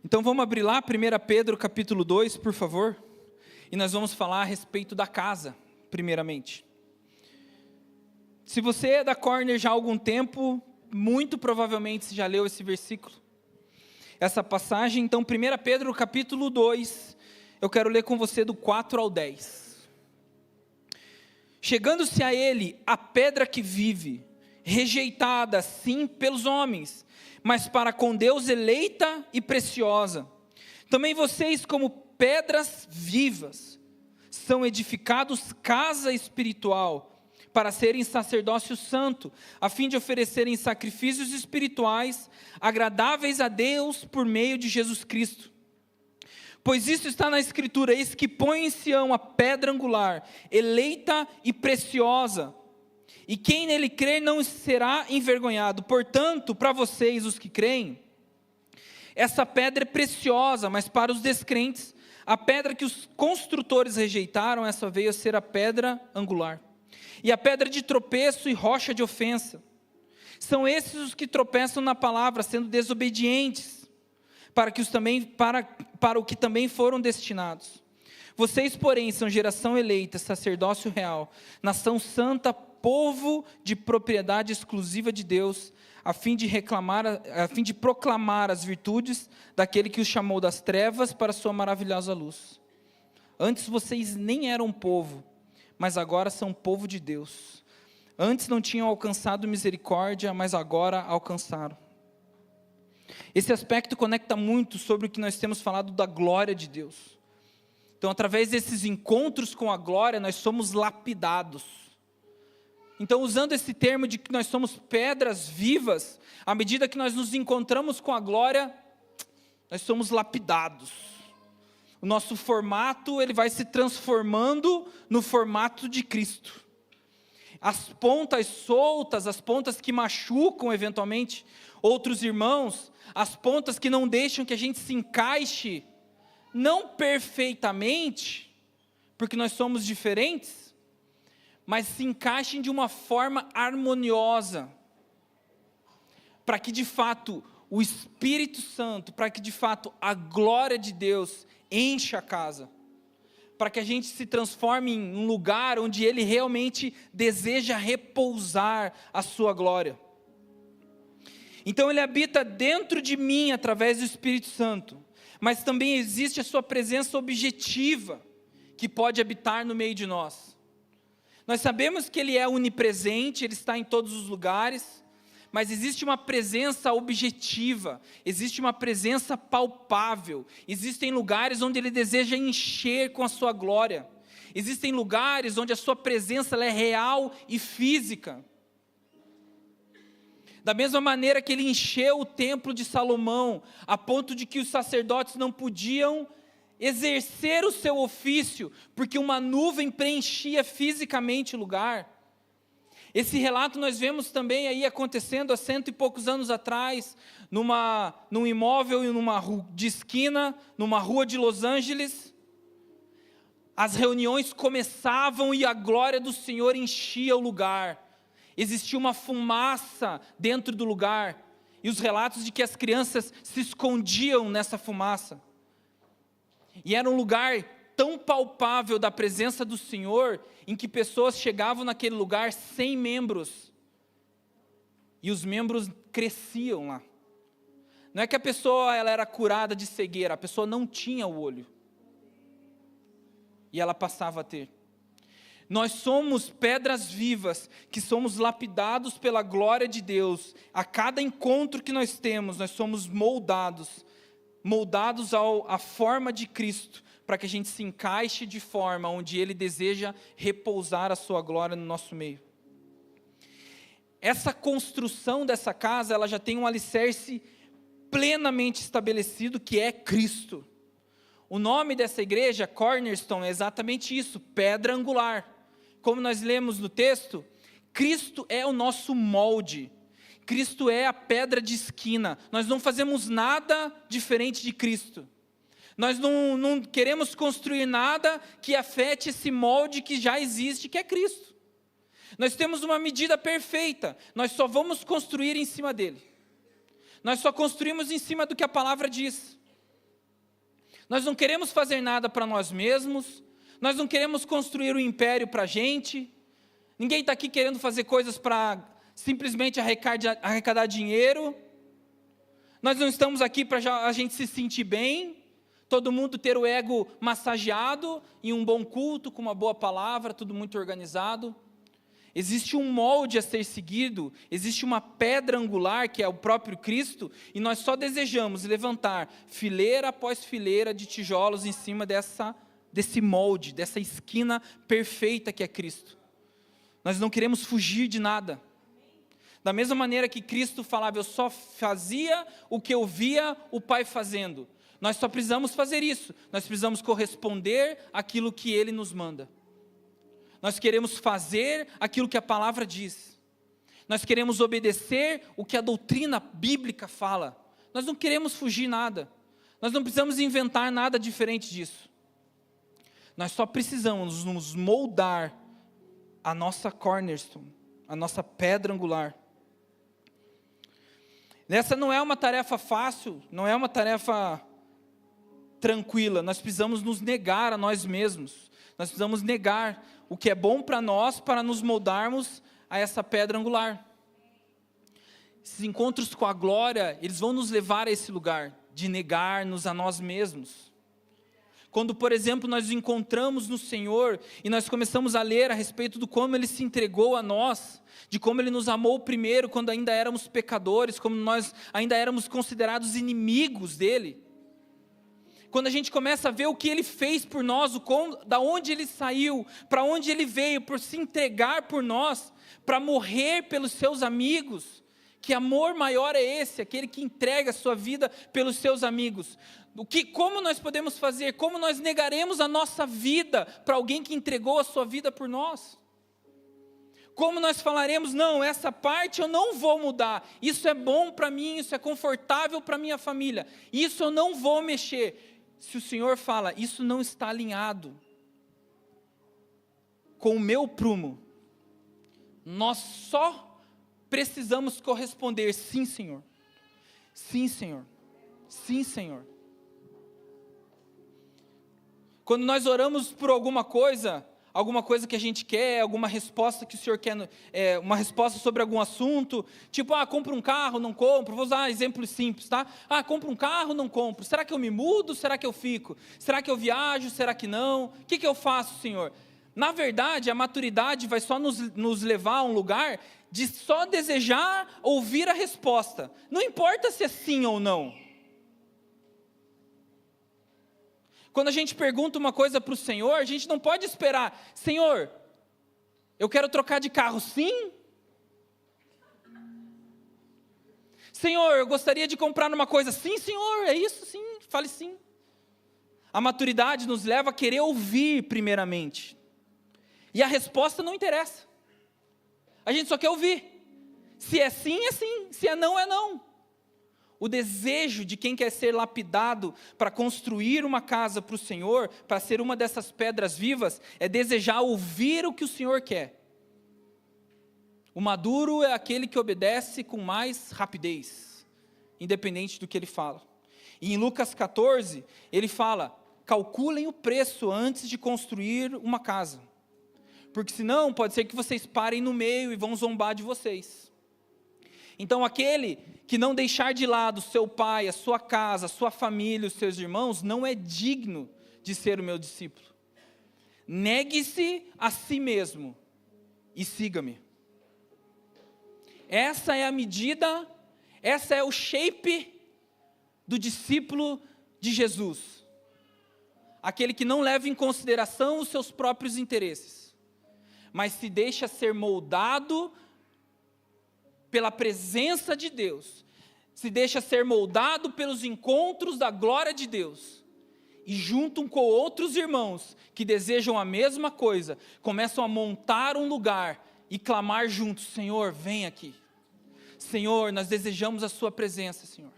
Então vamos abrir lá, 1 Pedro capítulo 2, por favor. E nós vamos falar a respeito da casa, primeiramente. Se você é da Corner já há algum tempo, muito provavelmente você já leu esse versículo, essa passagem. Então 1 Pedro capítulo 2, eu quero ler com você do 4 ao 10. Chegando-se a ele a pedra que vive, rejeitada sim pelos homens, mas para com Deus eleita e preciosa. Também vocês, como pedras vivas, são edificados casa espiritual, para serem sacerdócio santo, a fim de oferecerem sacrifícios espirituais, agradáveis a Deus por meio de Jesus Cristo. Pois isso está na Escritura: eis que põe em Sião a pedra angular, eleita e preciosa, e quem nele crer não será envergonhado. Portanto, para vocês, os que creem, essa pedra é preciosa, mas para os descrentes, a pedra que os construtores rejeitaram, essa veio a ser a pedra angular, e a pedra de tropeço e rocha de ofensa. São esses os que tropeçam na palavra, sendo desobedientes, para o que também foram destinados. Vocês, porém, são geração eleita, sacerdócio real, nação santa, povo de propriedade exclusiva de Deus, a fim de proclamar as virtudes daquele que os chamou das trevas para a sua maravilhosa luz. Antes vocês nem eram povo, mas agora são povo de Deus. Antes não tinham alcançado misericórdia, mas agora alcançaram. Esse aspecto conecta muito sobre o que nós temos falado da glória de Deus. Então, através desses encontros com a glória, nós somos lapidados. Então, usando esse termo de que nós somos pedras vivas, à medida que nós nos encontramos com a glória, nós somos lapidados. O nosso formato, ele vai se transformando no formato de Cristo. As pontas soltas, as pontas que machucam eventualmente outros irmãos, as pontas que não deixam que a gente se encaixe, não perfeitamente, porque nós somos diferentes, mas se encaixem de uma forma harmoniosa, para que de fato o Espírito Santo, para que de fato a glória de Deus encha a casa, para que a gente se transforme em um lugar onde Ele realmente deseja repousar a sua glória. Então Ele habita dentro de mim através do Espírito Santo, mas também existe a sua presença objetiva, que pode habitar no meio de nós. Nós sabemos que Ele é onipresente, Ele está em todos os lugares, mas existe uma presença objetiva, existe uma presença palpável, existem lugares onde Ele deseja encher com a sua glória, existem lugares onde a sua presença ela é real e física. Da mesma maneira que Ele encheu o templo de Salomão, a ponto de que os sacerdotes não podiam exercer o seu ofício, porque uma nuvem preenchia fisicamente o lugar. Esse relato nós vemos também aí acontecendo há 100 e poucos anos atrás, num imóvel numa rua de esquina, numa rua de Los Angeles. As reuniões começavam e a glória do Senhor enchia o lugar. Existia uma fumaça dentro do lugar, e os relatos de que as crianças se escondiam nessa fumaça. E era um lugar tão palpável da presença do Senhor, em que pessoas chegavam naquele lugar sem membros, e os membros cresciam lá. Não é que a pessoa ela era curada de cegueira, a pessoa não tinha o olho, e ela passava a ter. Nós somos pedras vivas, que somos lapidados pela glória de Deus. A cada encontro que nós temos, nós somos moldados à forma de Cristo, para que a gente se encaixe de forma onde Ele deseja repousar a sua glória no nosso meio. Essa construção dessa casa, ela já tem um alicerce plenamente estabelecido, que é Cristo. O nome dessa igreja, Cornerstone, é exatamente isso, pedra angular. Como nós lemos no texto, Cristo é o nosso molde. Cristo é a pedra de esquina. Nós não fazemos nada diferente de Cristo. Nós não queremos construir nada que afete esse molde que já existe, que é Cristo. Nós temos uma medida perfeita, nós só vamos construir em cima dele. Nós só construímos em cima do que a palavra diz. Nós não queremos fazer nada para nós mesmos, nós não queremos construir um império para a gente. Ninguém está aqui querendo fazer coisas para simplesmente arrecadar dinheiro. Nós não estamos aqui para a gente se sentir bem, todo mundo ter o ego massageado em um bom culto, com uma boa palavra, tudo muito organizado. Existe um molde a ser seguido, existe uma pedra angular, que é o próprio Cristo, e nós só desejamos levantar fileira após fileira de tijolos em cima desse molde, dessa esquina perfeita que é Cristo. Nós não queremos fugir de nada. Da mesma maneira que Cristo falava, eu só fazia o que eu via o Pai fazendo. Nós só precisamos fazer isso, nós precisamos corresponder àquilo que Ele nos manda. Nós queremos fazer aquilo que a palavra diz. Nós queremos obedecer o que a doutrina bíblica fala. Nós não queremos fugir nada. Nós não precisamos inventar nada diferente disso. Nós só precisamos nos moldar a nossa cornerstone, a nossa pedra angular. Essa não é uma tarefa fácil, não é uma tarefa tranquila. Nós precisamos nos negar a nós mesmos. Nós precisamos negar o que é bom para nós, para nos moldarmos a essa pedra angular. Esses encontros com a glória, eles vão nos levar a esse lugar de negar-nos a nós mesmos. Quando, por exemplo, nós nos encontramos no Senhor e nós começamos a ler a respeito de como Ele se entregou a nós, de como Ele nos amou primeiro quando ainda éramos pecadores, como nós ainda éramos considerados inimigos dEle. Quando a gente começa a ver o que Ele fez por nós, da onde Ele saiu, para onde Ele veio, por se entregar por nós, para morrer pelos seus amigos. Que amor maior é esse, aquele que entrega a sua vida pelos seus amigos? Como nós podemos fazer? Como nós negaremos a nossa vida para alguém que entregou a sua vida por nós? Como nós falaremos, não, essa parte eu não vou mudar, isso é bom para mim, isso é confortável para minha família, isso eu não vou mexer. Se o Senhor fala, isso não está alinhado com o meu prumo, nós só precisamos corresponder, sim, Senhor. Sim, Senhor. Sim, Senhor. Quando nós oramos por alguma coisa que a gente quer, alguma resposta que o Senhor quer, uma resposta sobre algum assunto, tipo, compro um carro, não compro, vou usar exemplos simples, tá? Compro um carro, não compro, será que eu me mudo, será que eu fico? Será que eu viajo, será que não? O que eu faço, Senhor? Na verdade, a maturidade vai só nos levar a um lugar de só desejar ouvir a resposta, não importa se é sim ou não. Quando a gente pergunta uma coisa para o Senhor, a gente não pode esperar, Senhor, eu quero trocar de carro, sim? Senhor, eu gostaria de comprar uma coisa, sim, Senhor, é isso, sim, fale sim. A maturidade nos leva a querer ouvir primeiramente, e a resposta não interessa, a gente só quer ouvir, se é sim, se é não. O desejo de quem quer ser lapidado para construir uma casa para o Senhor, para ser uma dessas pedras vivas, é desejar ouvir o que o Senhor quer. O maduro é aquele que obedece com mais rapidez, independente do que ele fala. E em Lucas 14, ele fala, calculem o preço antes de construir uma casa, porque senão pode ser que vocês parem no meio e vão zombar de vocês. Então aquele que não deixar de lado seu pai, a sua casa, a sua família, os seus irmãos, não é digno de ser o meu discípulo. Negue-se a si mesmo e siga-me. Essa é a medida, essa é o shape do discípulo de Jesus. Aquele que não leva em consideração os seus próprios interesses, mas se deixa ser moldado pela presença de Deus, se deixa ser moldado pelos encontros da glória de Deus, e junto com outros irmãos que desejam a mesma coisa, começam a montar um lugar e clamar juntos, Senhor, vem aqui. Senhor, nós desejamos a sua presença, Senhor.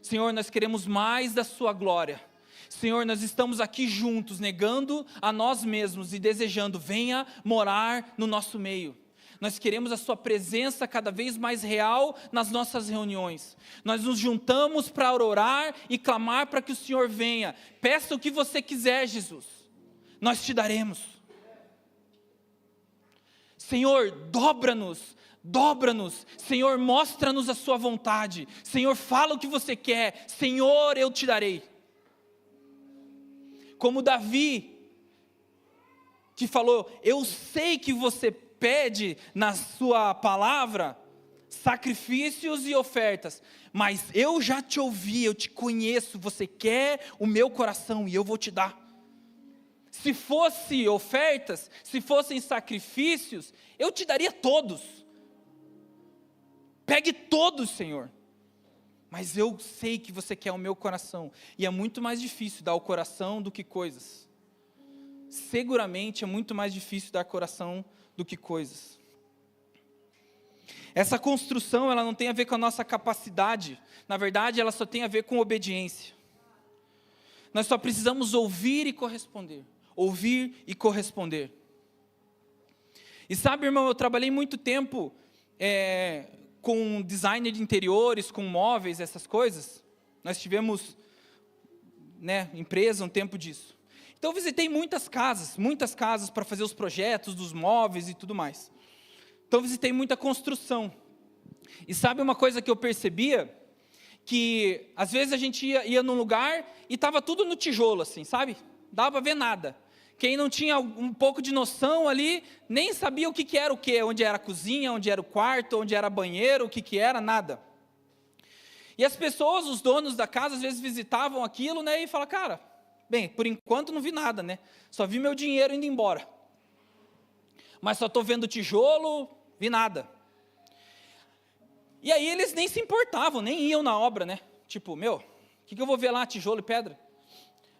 Senhor, nós queremos mais da sua glória. Senhor, nós estamos aqui juntos, negando a nós mesmos e desejando, venha morar no nosso meio. Nós queremos a sua presença cada vez mais real nas nossas reuniões. Nós nos juntamos para orar e clamar para que o Senhor venha. Peça o que você quiser, Jesus. Nós te daremos. Senhor, dobra-nos. Dobra-nos. Senhor, mostra-nos a sua vontade. Senhor, fala o que você quer. Senhor, eu te darei. Como Davi, que falou, eu sei que você pede na sua palavra sacrifícios e ofertas, mas eu já te ouvi, eu te conheço, você quer o meu coração e eu vou te dar. Se fosse ofertas, se fossem sacrifícios, eu te daria todos. Pegue todos, Senhor. Mas eu sei que você quer o meu coração, e é muito mais difícil dar o coração do que coisas. Seguramente é muito mais difícil dar coração do que coisas. Essa construção, ela não tem a ver com a nossa capacidade, na verdade ela só tem a ver com obediência. Nós só precisamos ouvir e corresponder, ouvir e corresponder. E sabe, irmão, eu trabalhei muito tempo com designer de interiores, com móveis, essas coisas. Nós tivemos, empresa, um tempo disso. Então eu visitei muitas casas para fazer os projetos dos móveis e tudo mais. Então eu visitei muita construção. E sabe uma coisa que eu percebia? Que às vezes a gente ia num lugar e estava tudo no tijolo, assim, sabe? Dava para ver nada. Quem não tinha um pouco de noção ali, nem sabia o que era o quê, onde era a cozinha, onde era o quarto, onde era banheiro, o que era, nada. E as pessoas, os donos da casa, às vezes visitavam aquilo, e falavam, cara, bem, por enquanto não vi nada, só vi meu dinheiro indo embora. Mas só estou vendo tijolo, vi nada. E aí eles nem se importavam, nem iam na obra, Tipo, o que eu vou ver lá, tijolo e pedra?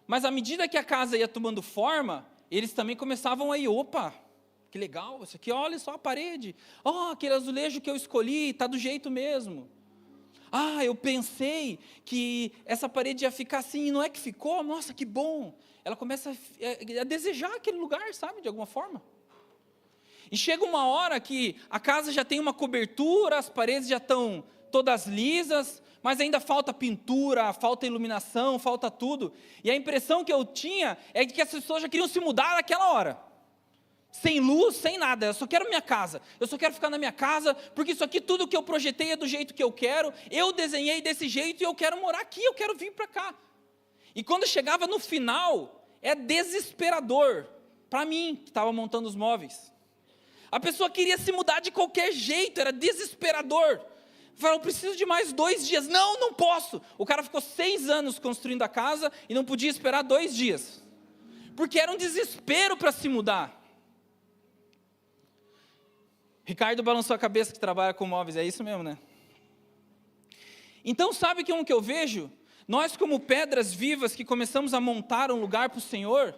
Mas à medida que a casa ia tomando forma, eles também começavam a ir, opa, que legal, isso aqui, olha só a parede. Aquele azulejo que eu escolhi, está do jeito mesmo. Eu pensei que essa parede ia ficar assim, e não é que ficou? Nossa, que bom. Ela começa a desejar aquele lugar, sabe, de alguma forma. E chega uma hora que a casa já tem uma cobertura, as paredes já estão todas lisas, mas ainda falta pintura, falta iluminação, falta tudo. E a impressão que eu tinha é de que as pessoas já queriam se mudar naquela hora. Sem luz, sem nada, eu só quero minha casa, eu só quero ficar na minha casa, porque isso aqui tudo que eu projetei é do jeito que eu quero, eu desenhei desse jeito e eu quero morar aqui, eu quero vir para cá. E quando chegava no final, é desesperador, para mim, que estava montando os móveis. A pessoa queria se mudar de qualquer jeito, era desesperador. Falou, eu preciso de mais 2 dias, não posso. O cara ficou 6 anos construindo a casa e não podia esperar 2 dias, porque era um desespero para se mudar. Ricardo balançou a cabeça que trabalha com móveis, é isso mesmo, né? Então sabe que eu vejo? Nós como pedras vivas que começamos a montar um lugar para o Senhor,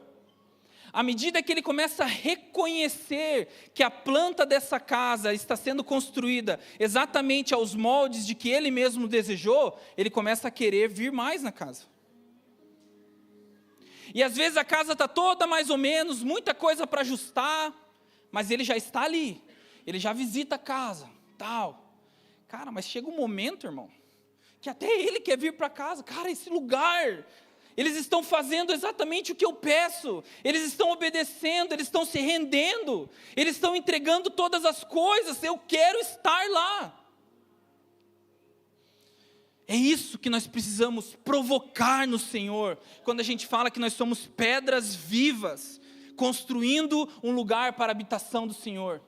à medida que Ele começa a reconhecer que a planta dessa casa está sendo construída exatamente aos moldes de que Ele mesmo desejou, Ele começa a querer vir mais na casa. E às vezes a casa está toda mais ou menos, muita coisa para ajustar, mas Ele já está ali. Ele já visita a casa, tal. Cara, mas chega um momento, irmão, que até ele quer vir para casa. Cara, esse lugar, eles estão fazendo exatamente o que eu peço. Eles estão obedecendo, eles estão se rendendo. Eles estão entregando todas as coisas. Eu quero estar lá. É isso que nós precisamos provocar no Senhor. Quando a gente fala que nós somos pedras vivas, construindo um lugar para a habitação do Senhor.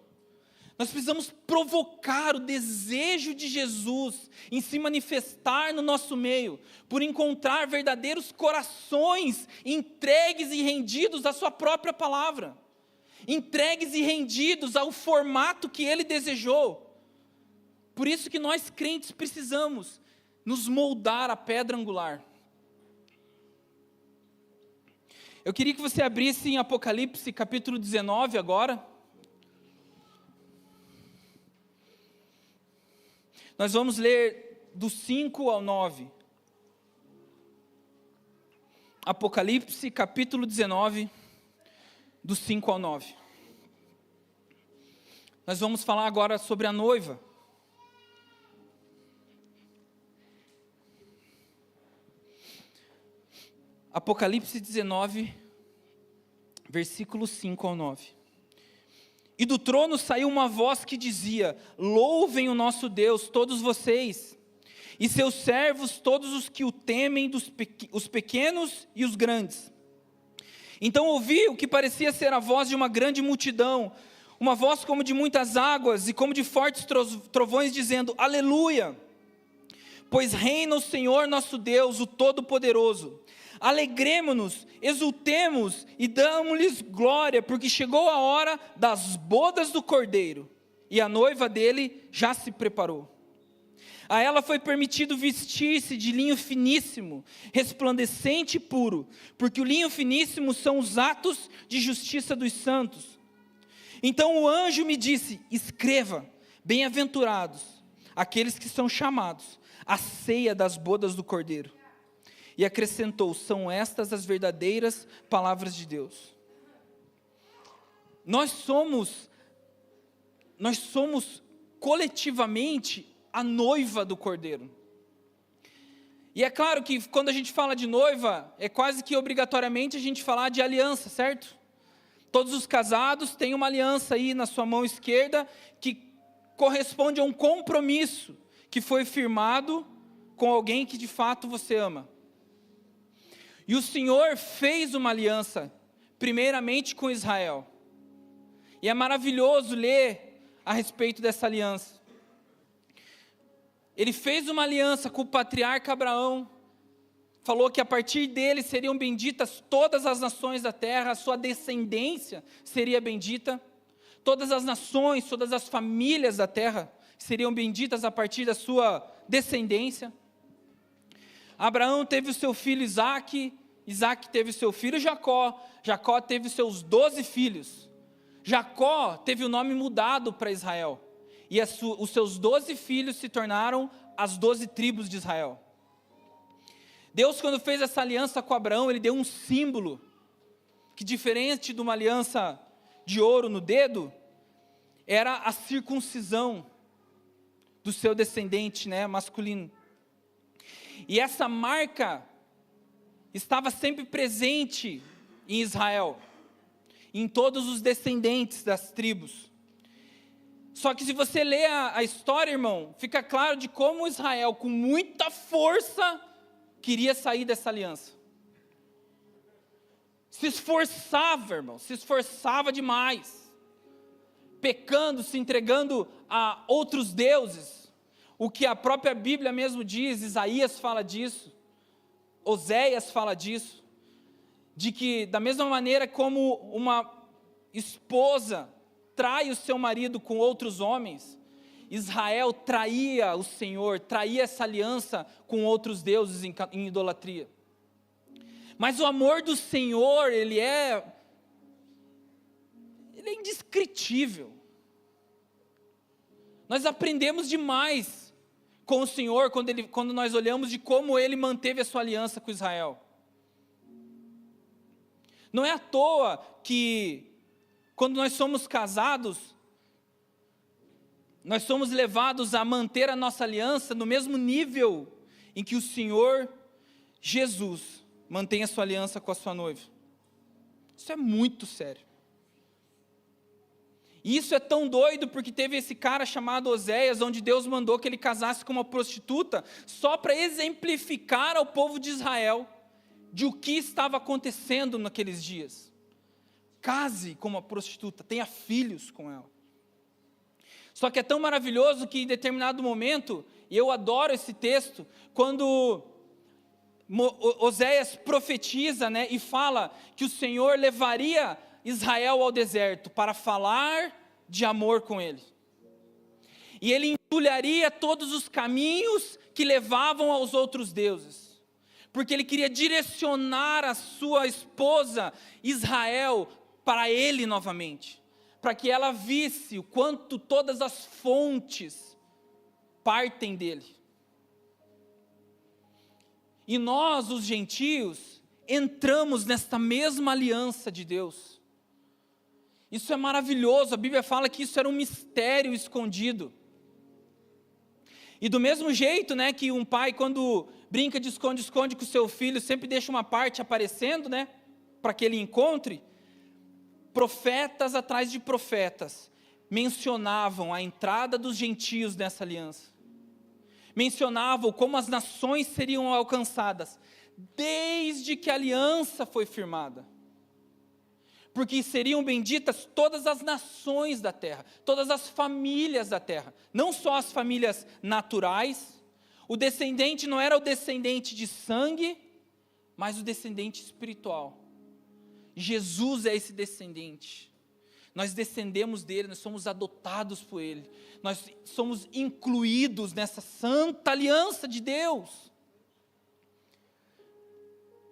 Nós precisamos provocar o desejo de Jesus em se manifestar no nosso meio, por encontrar verdadeiros corações entregues e rendidos à sua própria palavra, entregues e rendidos ao formato que Ele desejou. Por isso que nós crentes precisamos nos moldar a pedra angular. Eu queria que você abrisse em Apocalipse capítulo 19 agora. Nós vamos ler do 5 ao 9. Apocalipse, capítulo 19, do 5 ao 9. Nós vamos falar agora sobre a noiva. Apocalipse 19, versículo 5 ao 9. E do trono saiu uma voz que dizia: louvem o nosso Deus, todos vocês, e seus servos, todos os que o temem, os pequenos e os grandes. Então ouvi o que parecia ser a voz de uma grande multidão, uma voz como de muitas águas e como de fortes trovões, dizendo: aleluia, pois reina o Senhor nosso Deus, o Todo-Poderoso. Alegremo-nos, exultemos e damos-lhes glória, porque chegou a hora das bodas do Cordeiro, e a noiva dele já se preparou. A ela foi permitido vestir-se de linho finíssimo, resplandecente e puro, porque o linho finíssimo são os atos de justiça dos santos. Então o anjo me disse: escreva, bem-aventurados aqueles que são chamados à ceia das bodas do Cordeiro. E acrescentou: são estas as verdadeiras palavras de Deus. Nós somos coletivamente a noiva do Cordeiro. E é claro que quando a gente fala de noiva, é quase que obrigatoriamente a gente falar de aliança, certo? Todos os casados têm uma aliança aí na sua mão esquerda, que corresponde a um compromisso que foi firmado com alguém que de fato você ama. E o Senhor fez uma aliança, primeiramente com Israel. E é maravilhoso ler a respeito dessa aliança. Ele fez uma aliança com o patriarca Abraão, falou que a partir dele seriam benditas todas as nações da terra, a sua descendência seria bendita. Todas as nações, todas as famílias da terra seriam benditas a partir da sua descendência. Abraão teve o seu filho Isaque, Isaque teve o seu filho Jacó, Jacó teve os seus 12 filhos. Jacó teve o nome mudado para Israel, e os seus 12 filhos se tornaram as 12 tribos de Israel. Deus, quando fez essa aliança com Abraão, Ele deu um símbolo, que diferente de uma aliança de ouro no dedo, era a circuncisão do seu descendente, né, masculino. E essa marca estava sempre presente em Israel, em todos os descendentes das tribos. Só que se você lê a história, irmão, fica claro de como Israel, com muita força, queria sair dessa aliança. Se esforçava, irmão, se esforçava demais, pecando, se entregando a outros deuses, o que a própria Bíblia mesmo diz. Isaías fala disso, Oséias fala disso, de que da mesma maneira como uma esposa trai o seu marido com outros homens, Israel traía o Senhor, traía essa aliança com outros deuses em idolatria. Mas o amor do Senhor, ele é indescritível. Nós aprendemos demais com o Senhor quando nós olhamos de como Ele manteve a sua aliança com Israel. Não é à toa que quando nós somos casados, nós somos levados a manter a nossa aliança no mesmo nível em que o Senhor Jesus mantém a sua aliança com a sua noiva. Isso é muito sério. E isso é tão doido porque teve esse cara chamado Oséias, onde Deus mandou que ele casasse com uma prostituta, só para exemplificar ao povo de Israel de o que estava acontecendo naqueles dias. Case com uma prostituta, tenha filhos com ela. Só que é tão maravilhoso que em determinado momento, e eu adoro esse texto, quando Oséias profetiza, né, e fala que o Senhor levaria Israel ao deserto para falar de amor com ele. E ele entulharia todos os caminhos que levavam aos outros deuses. Porque ele queria direcionar a sua esposa Israel para ele novamente, para que ela visse o quanto todas as fontes partem dele. E nós, os gentios, entramos nesta mesma aliança de Deus. Isso é maravilhoso, a Bíblia fala que isso era um mistério escondido. E do mesmo jeito, né, que um pai quando brinca de esconde-esconde com o seu filho, sempre deixa uma parte aparecendo, né, para que ele encontre, profetas atrás de profetas mencionavam a entrada dos gentios nessa aliança. Mencionavam como as nações seriam alcançadas, desde que a aliança foi firmada. Porque seriam benditas todas as nações da terra, todas as famílias da terra, não só as famílias naturais. O descendente não era o descendente de sangue, mas o descendente espiritual. Jesus é esse descendente. Nós descendemos dele, nós somos adotados por ele, nós somos incluídos nessa santa aliança de Deus.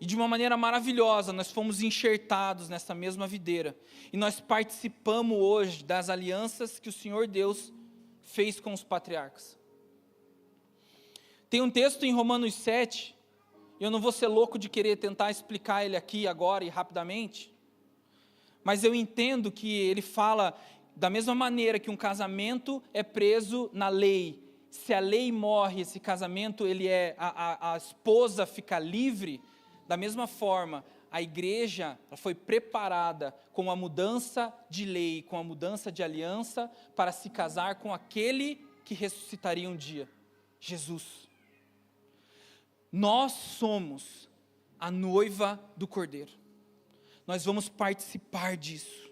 E de uma maneira maravilhosa, nós fomos enxertados nessa mesma videira. E nós participamos hoje das alianças que o Senhor Deus fez com os patriarcas. Tem um texto em Romanos 7, eu não vou ser louco de querer tentar explicar ele aqui agora e rapidamente, mas eu entendo que ele fala da mesma maneira que um casamento é preso na lei. Se a lei morre, esse casamento, a esposa fica livre. Da mesma forma, a igreja foi preparada com a mudança de lei, com a mudança de aliança, para se casar com aquele que ressuscitaria um dia, Jesus. Nós somos a noiva do Cordeiro. Nós vamos participar disso.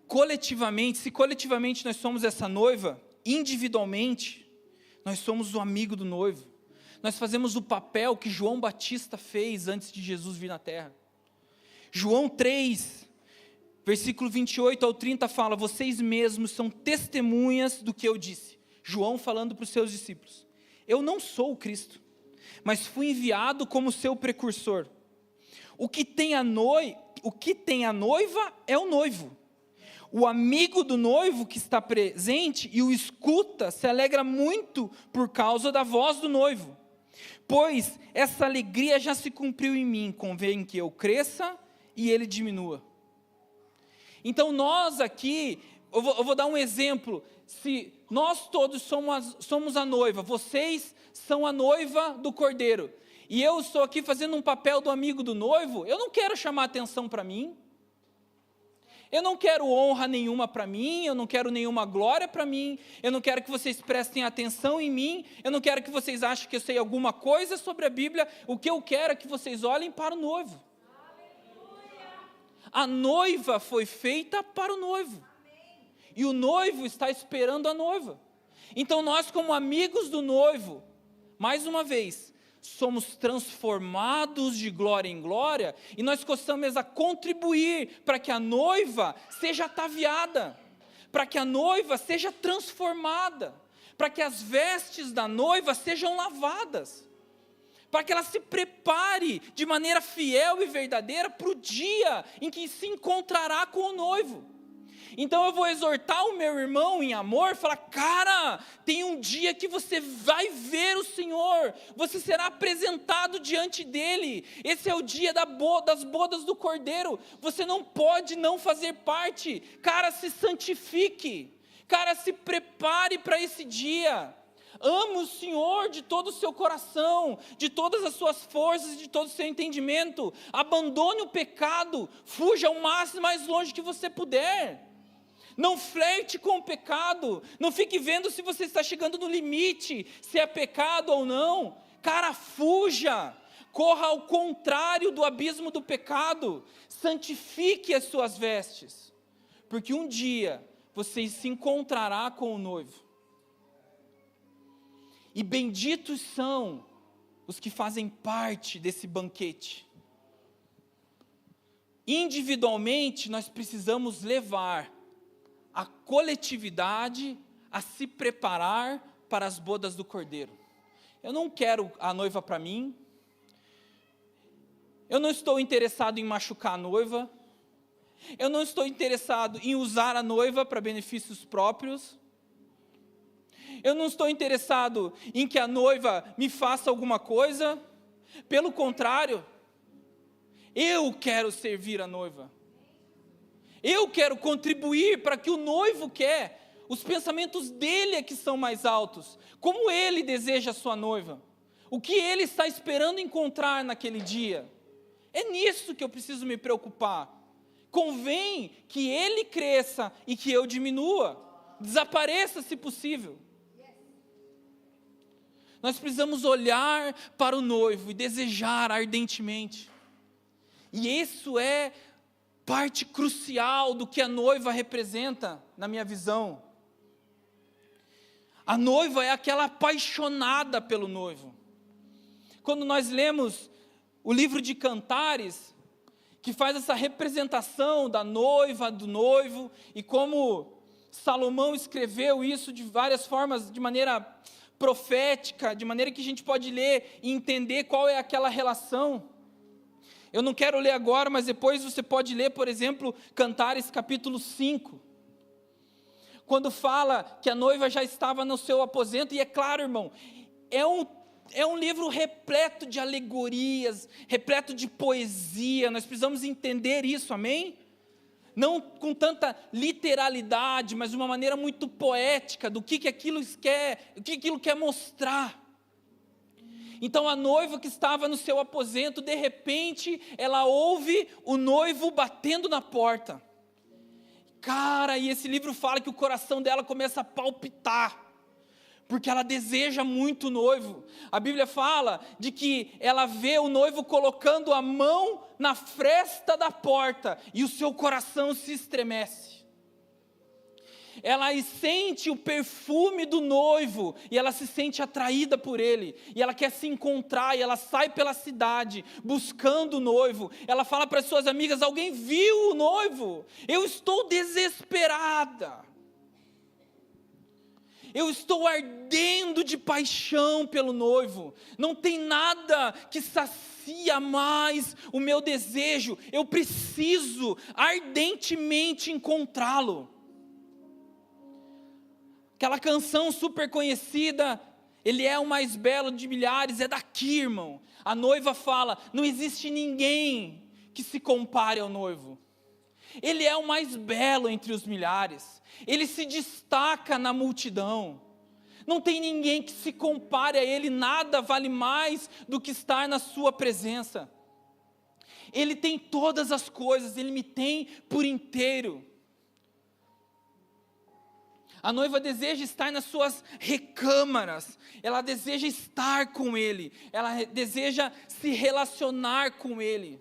Coletivamente, se coletivamente nós somos essa noiva, individualmente, nós somos o amigo do noivo. Nós fazemos o papel que João Batista fez antes de Jesus vir na terra. João 3, versículo 28 ao 30 fala: vocês mesmos são testemunhas do que eu disse. João falando para os seus discípulos: eu não sou o Cristo, mas fui enviado como seu precursor. O que tem a noiva é o noivo. O amigo do noivo que está presente e o escuta se alegra muito por causa da voz do noivo. Pois essa alegria já se cumpriu em mim, convém que eu cresça e ele diminua. Então nós aqui, eu vou dar um exemplo. Se nós todos somos a noiva, vocês são a noiva do cordeiro, e eu estou aqui fazendo um papel do amigo do noivo, eu não quero chamar atenção para mim, eu não quero honra nenhuma para mim, eu não quero nenhuma glória para mim, eu não quero que vocês prestem atenção em mim, eu não quero que vocês achem que eu sei alguma coisa sobre a Bíblia, o que eu quero é que vocês olhem para o noivo. A noiva foi feita para o noivo. E o noivo está esperando a noiva. Então nós, como amigos do noivo, mais uma vez, somos transformados de glória em glória, e nós começamos a contribuir para que a noiva seja ataviada, para que a noiva seja transformada, para que as vestes da noiva sejam lavadas, para que ela se prepare de maneira fiel e verdadeira para o dia em que se encontrará com o noivo. Então eu vou exortar o meu irmão em amor, falar, cara, tem um dia que você vai ver o Senhor, você será apresentado diante dEle, esse é o dia das bodas do Cordeiro, você não pode não fazer parte, cara, se santifique, cara, se prepare para esse dia. Ame o Senhor de todo o seu coração, de todas as suas forças, de todo o seu entendimento, abandone o pecado, fuja o máximo mais longe que você puder. Não flerte com o pecado, não fique vendo se você está chegando no limite, se é pecado ou não. Cara, fuja, corra ao contrário do abismo do pecado, santifique as suas vestes, porque um dia você se encontrará com o noivo. E benditos são os que fazem parte desse banquete. Individualmente, nós precisamos levar a coletividade a se preparar para as bodas do Cordeiro. Eu não quero a noiva para mim, eu não estou interessado em machucar a noiva, eu não estou interessado em usar a noiva para benefícios próprios, eu não estou interessado em que a noiva me faça alguma coisa, pelo contrário, eu quero servir a noiva. Eu quero contribuir para que o noivo quer, os pensamentos dele é que são mais altos, como ele deseja a sua noiva, o que ele está esperando encontrar naquele dia, é nisso que eu preciso me preocupar. Convém que ele cresça e que eu diminua, desapareça se possível. Nós precisamos olhar para o noivo e desejar ardentemente, e isso é parte crucial do que a noiva representa na minha visão. A noiva é aquela apaixonada pelo noivo. Quando nós lemos o livro de Cantares, que faz essa representação da noiva, do noivo, e como Salomão escreveu isso de várias formas, de maneira profética, de maneira que a gente pode ler e entender qual é aquela relação. Eu não quero ler agora, mas depois você pode ler, por exemplo, Cantares capítulo 5. Quando fala que a noiva já estava no seu aposento, e é claro, irmão, é um livro repleto de alegorias, repleto de poesia, nós precisamos entender isso, amém? Não com tanta literalidade, mas de uma maneira muito poética, do que aquilo quer mostrar. Então a noiva que estava no seu aposento, de repente, ela ouve o noivo batendo na porta. Cara, e esse livro fala que o coração dela começa a palpitar, porque ela deseja muito o noivo. A Bíblia fala de que ela vê o noivo colocando a mão na fresta da porta, e o seu coração se estremece. Ela sente o perfume do noivo, e ela se sente atraída por ele, e ela quer se encontrar, e ela sai pela cidade, buscando o noivo. Ela fala para as suas amigas, alguém viu o noivo? Eu estou desesperada, eu estou ardendo de paixão pelo noivo, não tem nada que sacia mais o meu desejo, eu preciso ardentemente encontrá-lo. Aquela canção super conhecida, ele é o mais belo de milhares, é daqui, irmão. A noiva fala, não existe ninguém que se compare ao noivo. Ele é o mais belo entre os milhares. Ele se destaca na multidão. Não tem ninguém que se compare a Ele, nada vale mais do que estar na sua presença. Ele tem todas as coisas, Ele me tem por inteiro. A noiva deseja estar nas suas recâmaras, ela deseja estar com Ele, ela deseja se relacionar com Ele.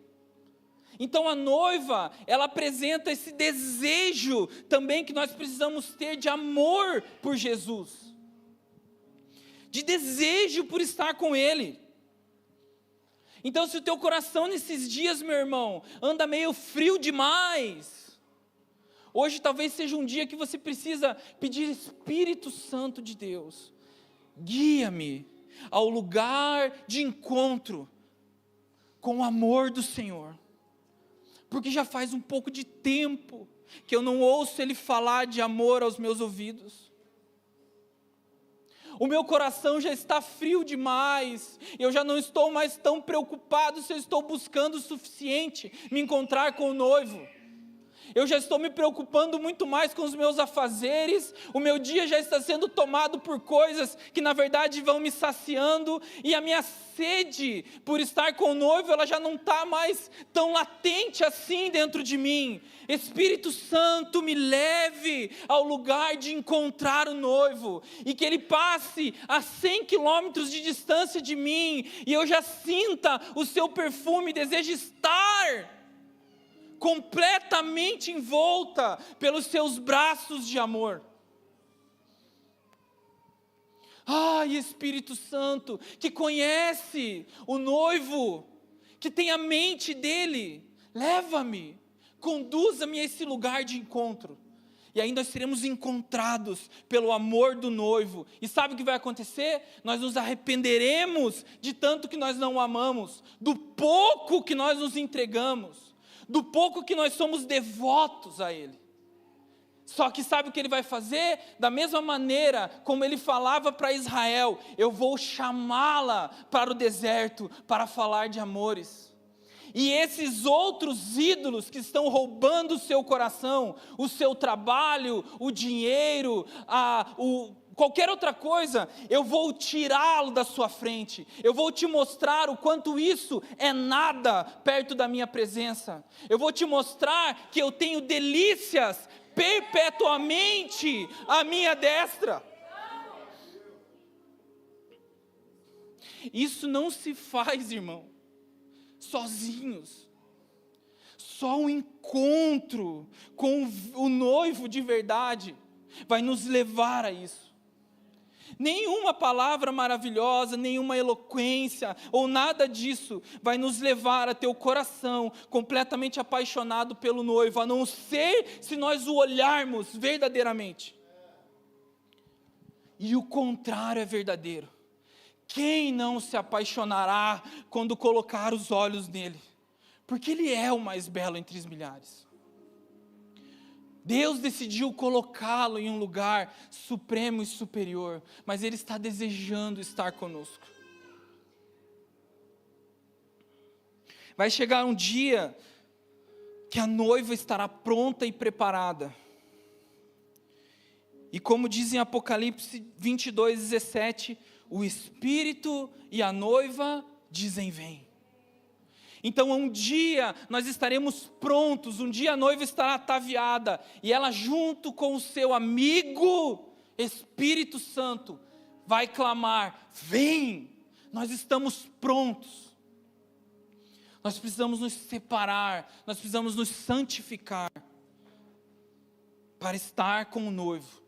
Então a noiva, ela apresenta esse desejo também que nós precisamos ter de amor por Jesus, de desejo por estar com Ele. Então se o teu coração nesses dias, meu irmão, anda meio frio demais, hoje talvez seja um dia que você precisa pedir: Espírito Santo de Deus, guia-me ao lugar de encontro com o amor do Senhor. Porque já faz um pouco de tempo que eu não ouço Ele falar de amor aos meus ouvidos. O meu coração já está frio demais, eu já não estou mais tão preocupado se eu estou buscando o suficiente me encontrar com o noivo. Eu já estou me preocupando muito mais com os meus afazeres, o meu dia já está sendo tomado por coisas que na verdade vão me saciando, e a minha sede por estar com o noivo, ela já não está mais tão latente assim dentro de mim. Espírito Santo, me leve ao lugar de encontrar o noivo, e que ele passe a 100 quilômetros de distância de mim, e eu já sinta o seu perfume, desejo estar completamente envolta pelos seus braços de amor. Ai, Espírito Santo, que conhece o noivo, que tem a mente dele, leva-me, conduza-me a esse lugar de encontro. E aí nós seremos encontrados pelo amor do noivo. E sabe o que vai acontecer? Nós nos arrependeremos de tanto que nós não o amamos, do pouco que nós nos entregamos, do pouco que nós somos devotos a Ele. Só que sabe o que Ele vai fazer? Da mesma maneira como Ele falava para Israel: eu vou chamá-la para o deserto para falar de amores. E esses outros ídolos que estão roubando o seu coração, o seu trabalho, o dinheiro, qualquer outra coisa, eu vou tirá-lo da sua frente, eu vou te mostrar o quanto isso é nada perto da minha presença, eu vou te mostrar que eu tenho delícias perpetuamente à minha destra. Isso não se faz, irmão, sozinhos. Só o encontro com o noivo de verdade vai nos levar a isso. Nenhuma palavra maravilhosa, nenhuma eloquência ou nada disso vai nos levar a ter o coração completamente apaixonado pelo noivo, a não ser se nós o olharmos verdadeiramente. E o contrário é verdadeiro. Quem não se apaixonará quando colocar os olhos nele? Porque ele é o mais belo entre os milhares. Deus decidiu colocá-lo em um lugar supremo e superior, mas Ele está desejando estar conosco. Vai chegar um dia que a noiva estará pronta e preparada. E como diz em Apocalipse 22:17, o Espírito e a noiva dizem: vem. Então um dia nós estaremos prontos, um dia a noiva estará ataviada, e ela junto com o seu amigo Espírito Santo vai clamar: vem, nós estamos prontos. Nós precisamos nos separar, nós precisamos nos santificar para estar com o noivo.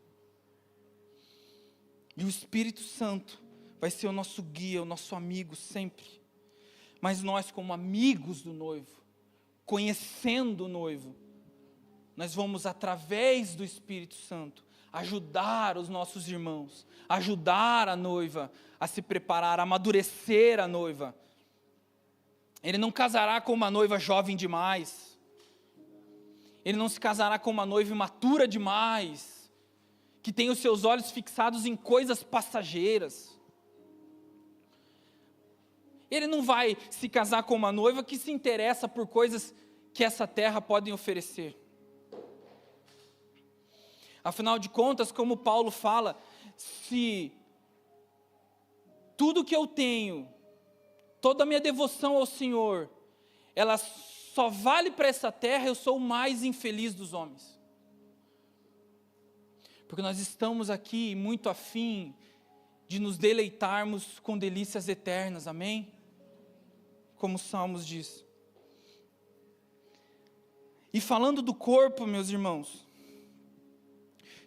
E o Espírito Santo vai ser o nosso guia, o nosso amigo sempre. Mas nós, como amigos do noivo, conhecendo o noivo, nós vamos, através do Espírito Santo, ajudar os nossos irmãos, ajudar a noiva a se preparar, a amadurecer a noiva. Ele não casará com uma noiva jovem demais, ele não se casará com uma noiva imatura demais, que tem os seus olhos fixados em coisas passageiras. Ele não vai se casar com uma noiva que se interessa por coisas que essa terra pode oferecer. Afinal de contas, como Paulo fala, se tudo que eu tenho, toda a minha devoção ao Senhor, ela só vale para essa terra, eu sou o mais infeliz dos homens. Porque nós estamos aqui muito afim de nos deleitarmos com delícias eternas, amém? Como os Salmos diz. E falando do corpo, meus irmãos,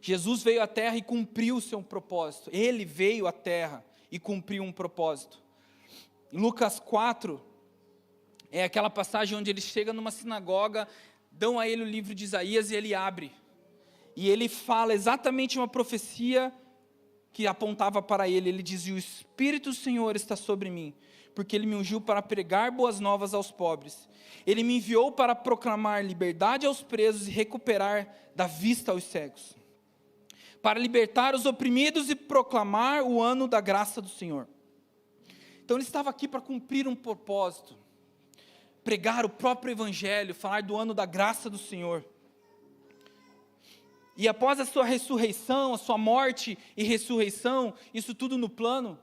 Jesus veio à terra e cumpriu o seu propósito. Ele veio à terra e cumpriu um propósito. Em Lucas 4, é aquela passagem onde ele chega numa sinagoga, dão a ele o livro de Isaías e ele abre. E ele fala exatamente uma profecia que apontava para ele. Ele dizia: o Espírito do Senhor está sobre mim, porque Ele me ungiu para pregar boas novas aos pobres. Ele me enviou para proclamar liberdade aos presos e recuperar da vista aos cegos, para libertar os oprimidos e proclamar o ano da graça do Senhor. Então ele estava aqui para cumprir um propósito, pregar o próprio Evangelho, falar do ano da graça do Senhor. E após a sua ressurreição, a sua morte e ressurreição, isso tudo no plano,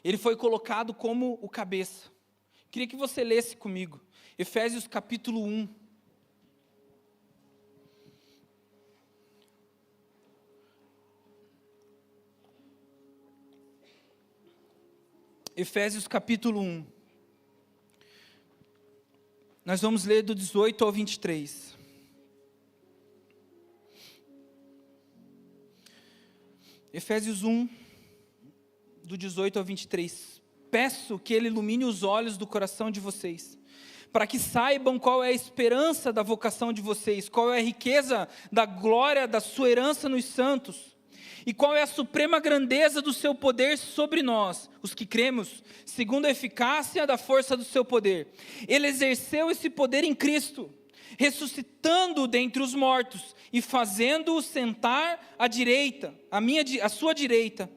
ele foi colocado como o cabeça. Queria que você lesse comigo, Efésios capítulo 1. Efésios capítulo 1. Nós vamos ler do 18 ao 23. Efésios 1, do 18 ao 23. Peço que Ele ilumine os olhos do coração de vocês, para que saibam qual é a esperança da vocação de vocês, qual é a riqueza da glória da sua herança nos santos, e qual é a suprema grandeza do seu poder sobre nós, os que cremos, segundo a eficácia da força do seu poder. Ele exerceu esse poder em Cristo, ressuscitando-o dentre os mortos e fazendo-o sentar à direita, à sua direita,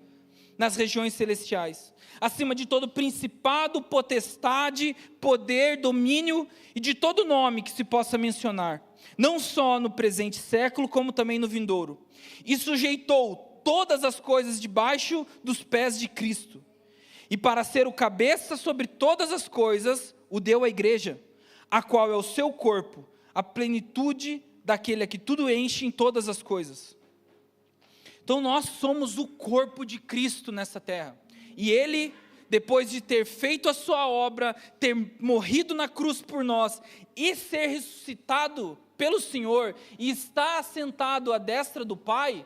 nas regiões celestiais, acima de todo principado, potestade, poder, domínio e de todo nome que se possa mencionar, não só no presente século, como também no vindouro. E sujeitou todas as coisas debaixo dos pés de Cristo. E para ser o cabeça sobre todas as coisas, o deu à igreja, a qual é o seu corpo, a plenitude daquele a que tudo enche em todas as coisas. Então nós somos o corpo de Cristo nessa terra. E Ele, depois de ter feito a sua obra, ter morrido na cruz por nós e ser ressuscitado pelo Senhor e está assentado à destra do Pai,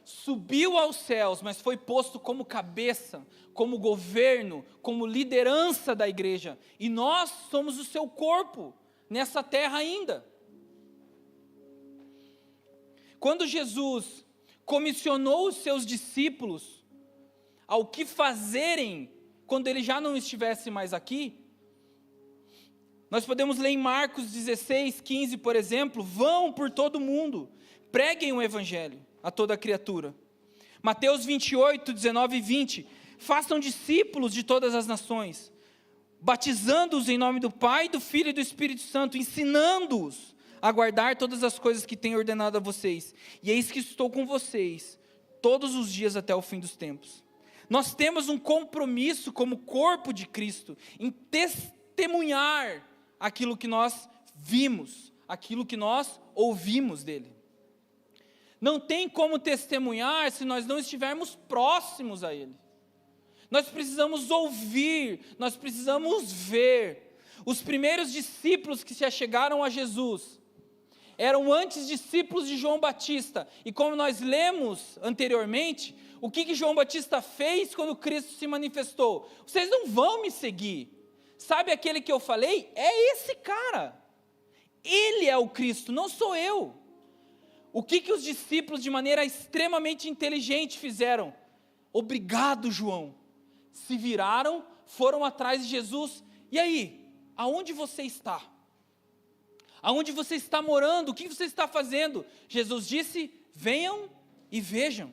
subiu aos céus, mas foi posto como cabeça, como governo, como liderança da igreja. E nós somos o seu corpo nessa terra ainda. Quando Jesus comissionou os seus discípulos ao que fazerem quando ele já não estivesse mais aqui, nós podemos ler em Marcos 16, 15, por exemplo: vão por todo mundo, preguem o evangelho a toda criatura. Mateus 28, 19 e 20, façam discípulos de todas as nações, batizando-os em nome do Pai, do Filho e do Espírito Santo, ensinando-os a guardar todas as coisas que tenho ordenado a vocês. E eis que estou com vocês todos os dias até o fim dos tempos. Nós temos um compromisso como corpo de Cristo em testemunhar aquilo que nós vimos, aquilo que nós ouvimos dele. Não tem como testemunhar se nós não estivermos próximos a ele. Nós precisamos ouvir, nós precisamos ver. Os primeiros discípulos que se achegaram a Jesus eram antes discípulos de João Batista. E como nós lemos anteriormente, o que João Batista fez quando Cristo se manifestou? Vocês não vão me seguir. Sabe aquele que eu falei? É esse cara. Ele é o Cristo, não sou eu. O que os discípulos de maneira extremamente inteligente fizeram? Obrigado, João. Se viraram, foram atrás de Jesus. E aí, aonde você está? Aonde você está morando? O que você está fazendo? Jesus disse: venham e vejam.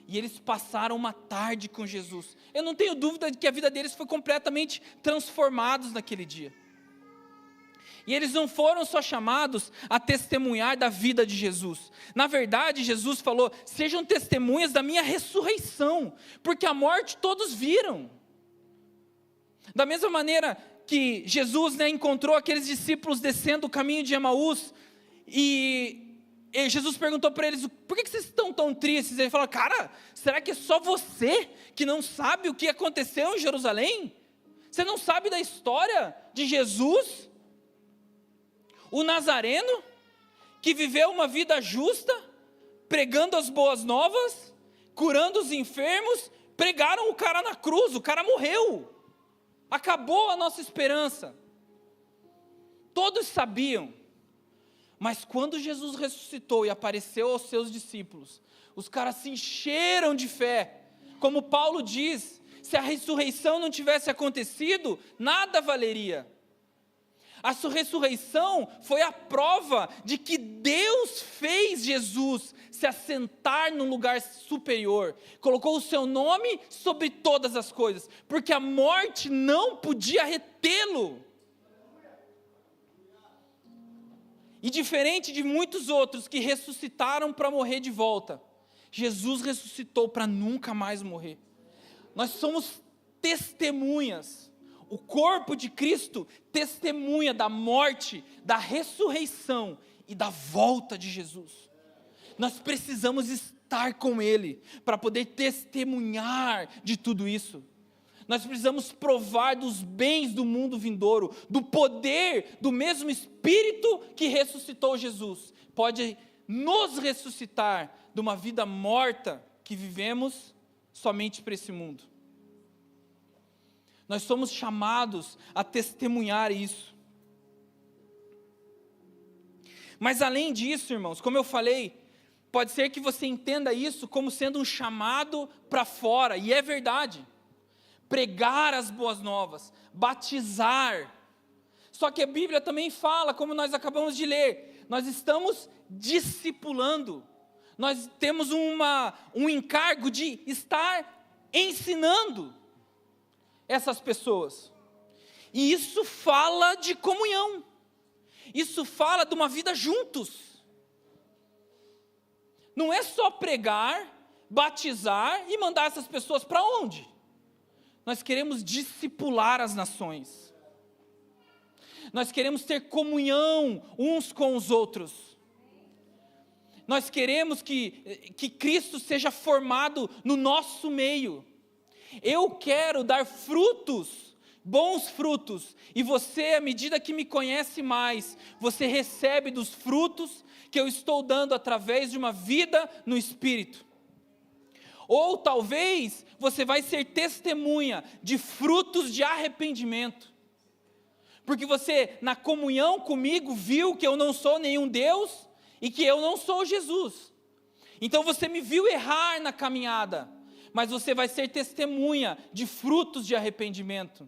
E eles passaram uma tarde com Jesus. Eu não tenho dúvida de que a vida deles foi completamente transformada naquele dia. E eles não foram só chamados a testemunhar da vida de Jesus. Na verdade, Jesus falou: sejam testemunhas da minha ressurreição, porque a morte todos viram. Da mesma maneira que Jesus, encontrou aqueles discípulos descendo o caminho de Emaús, e Jesus perguntou para eles: por que vocês estão tão tristes? Ele falou: cara, será que é só você que não sabe o que aconteceu em Jerusalém? Você não sabe da história de Jesus? O Nazareno, que viveu uma vida justa, pregando as boas novas, curando os enfermos, pregaram o cara na cruz, o cara morreu, acabou a nossa esperança. Todos sabiam, mas quando Jesus ressuscitou e apareceu aos seus discípulos, os caras se encheram de fé. Como Paulo diz, se a ressurreição não tivesse acontecido, nada valeria. A ressurreição foi a prova de que Deus fez Jesus se assentar num lugar superior, colocou o seu nome sobre todas as coisas, porque a morte não podia retê-lo. E diferente de muitos outros que ressuscitaram para morrer de volta, Jesus ressuscitou para nunca mais morrer. Nós somos testemunhas. O corpo de Cristo testemunha da morte, da ressurreição e da volta de Jesus. Nós precisamos estar com Ele para poder testemunhar de tudo isso. Nós precisamos provar dos bens do mundo vindouro, do poder do mesmo Espírito que ressuscitou Jesus. Pode nos ressuscitar de uma vida morta que vivemos somente para esse mundo. Nós somos chamados a testemunhar isso. Mas além disso, irmãos, como eu falei, pode ser que você entenda isso como sendo um chamado para fora, e é verdade. Pregar as boas novas, batizar. Só que a Bíblia também fala, como nós acabamos de ler, nós estamos discipulando. Nós temos um encargo de estar ensinando essas pessoas. E isso fala de comunhão. Isso fala de uma vida juntos. Não é só pregar, batizar e mandar essas pessoas para onde? Nós queremos discipular as nações. Nós queremos ter comunhão uns com os outros. Nós queremos que Cristo seja formado no nosso meio. Eu quero dar frutos, bons frutos, e você, à medida que me conhece mais, você recebe dos frutos que eu estou dando através de uma vida no Espírito. Ou talvez você vai ser testemunha de frutos de arrependimento, porque você, na comunhão comigo, viu que eu não sou nenhum Deus e que eu não sou Jesus. Então você me viu errar na caminhada, mas você vai ser testemunha de frutos de arrependimento.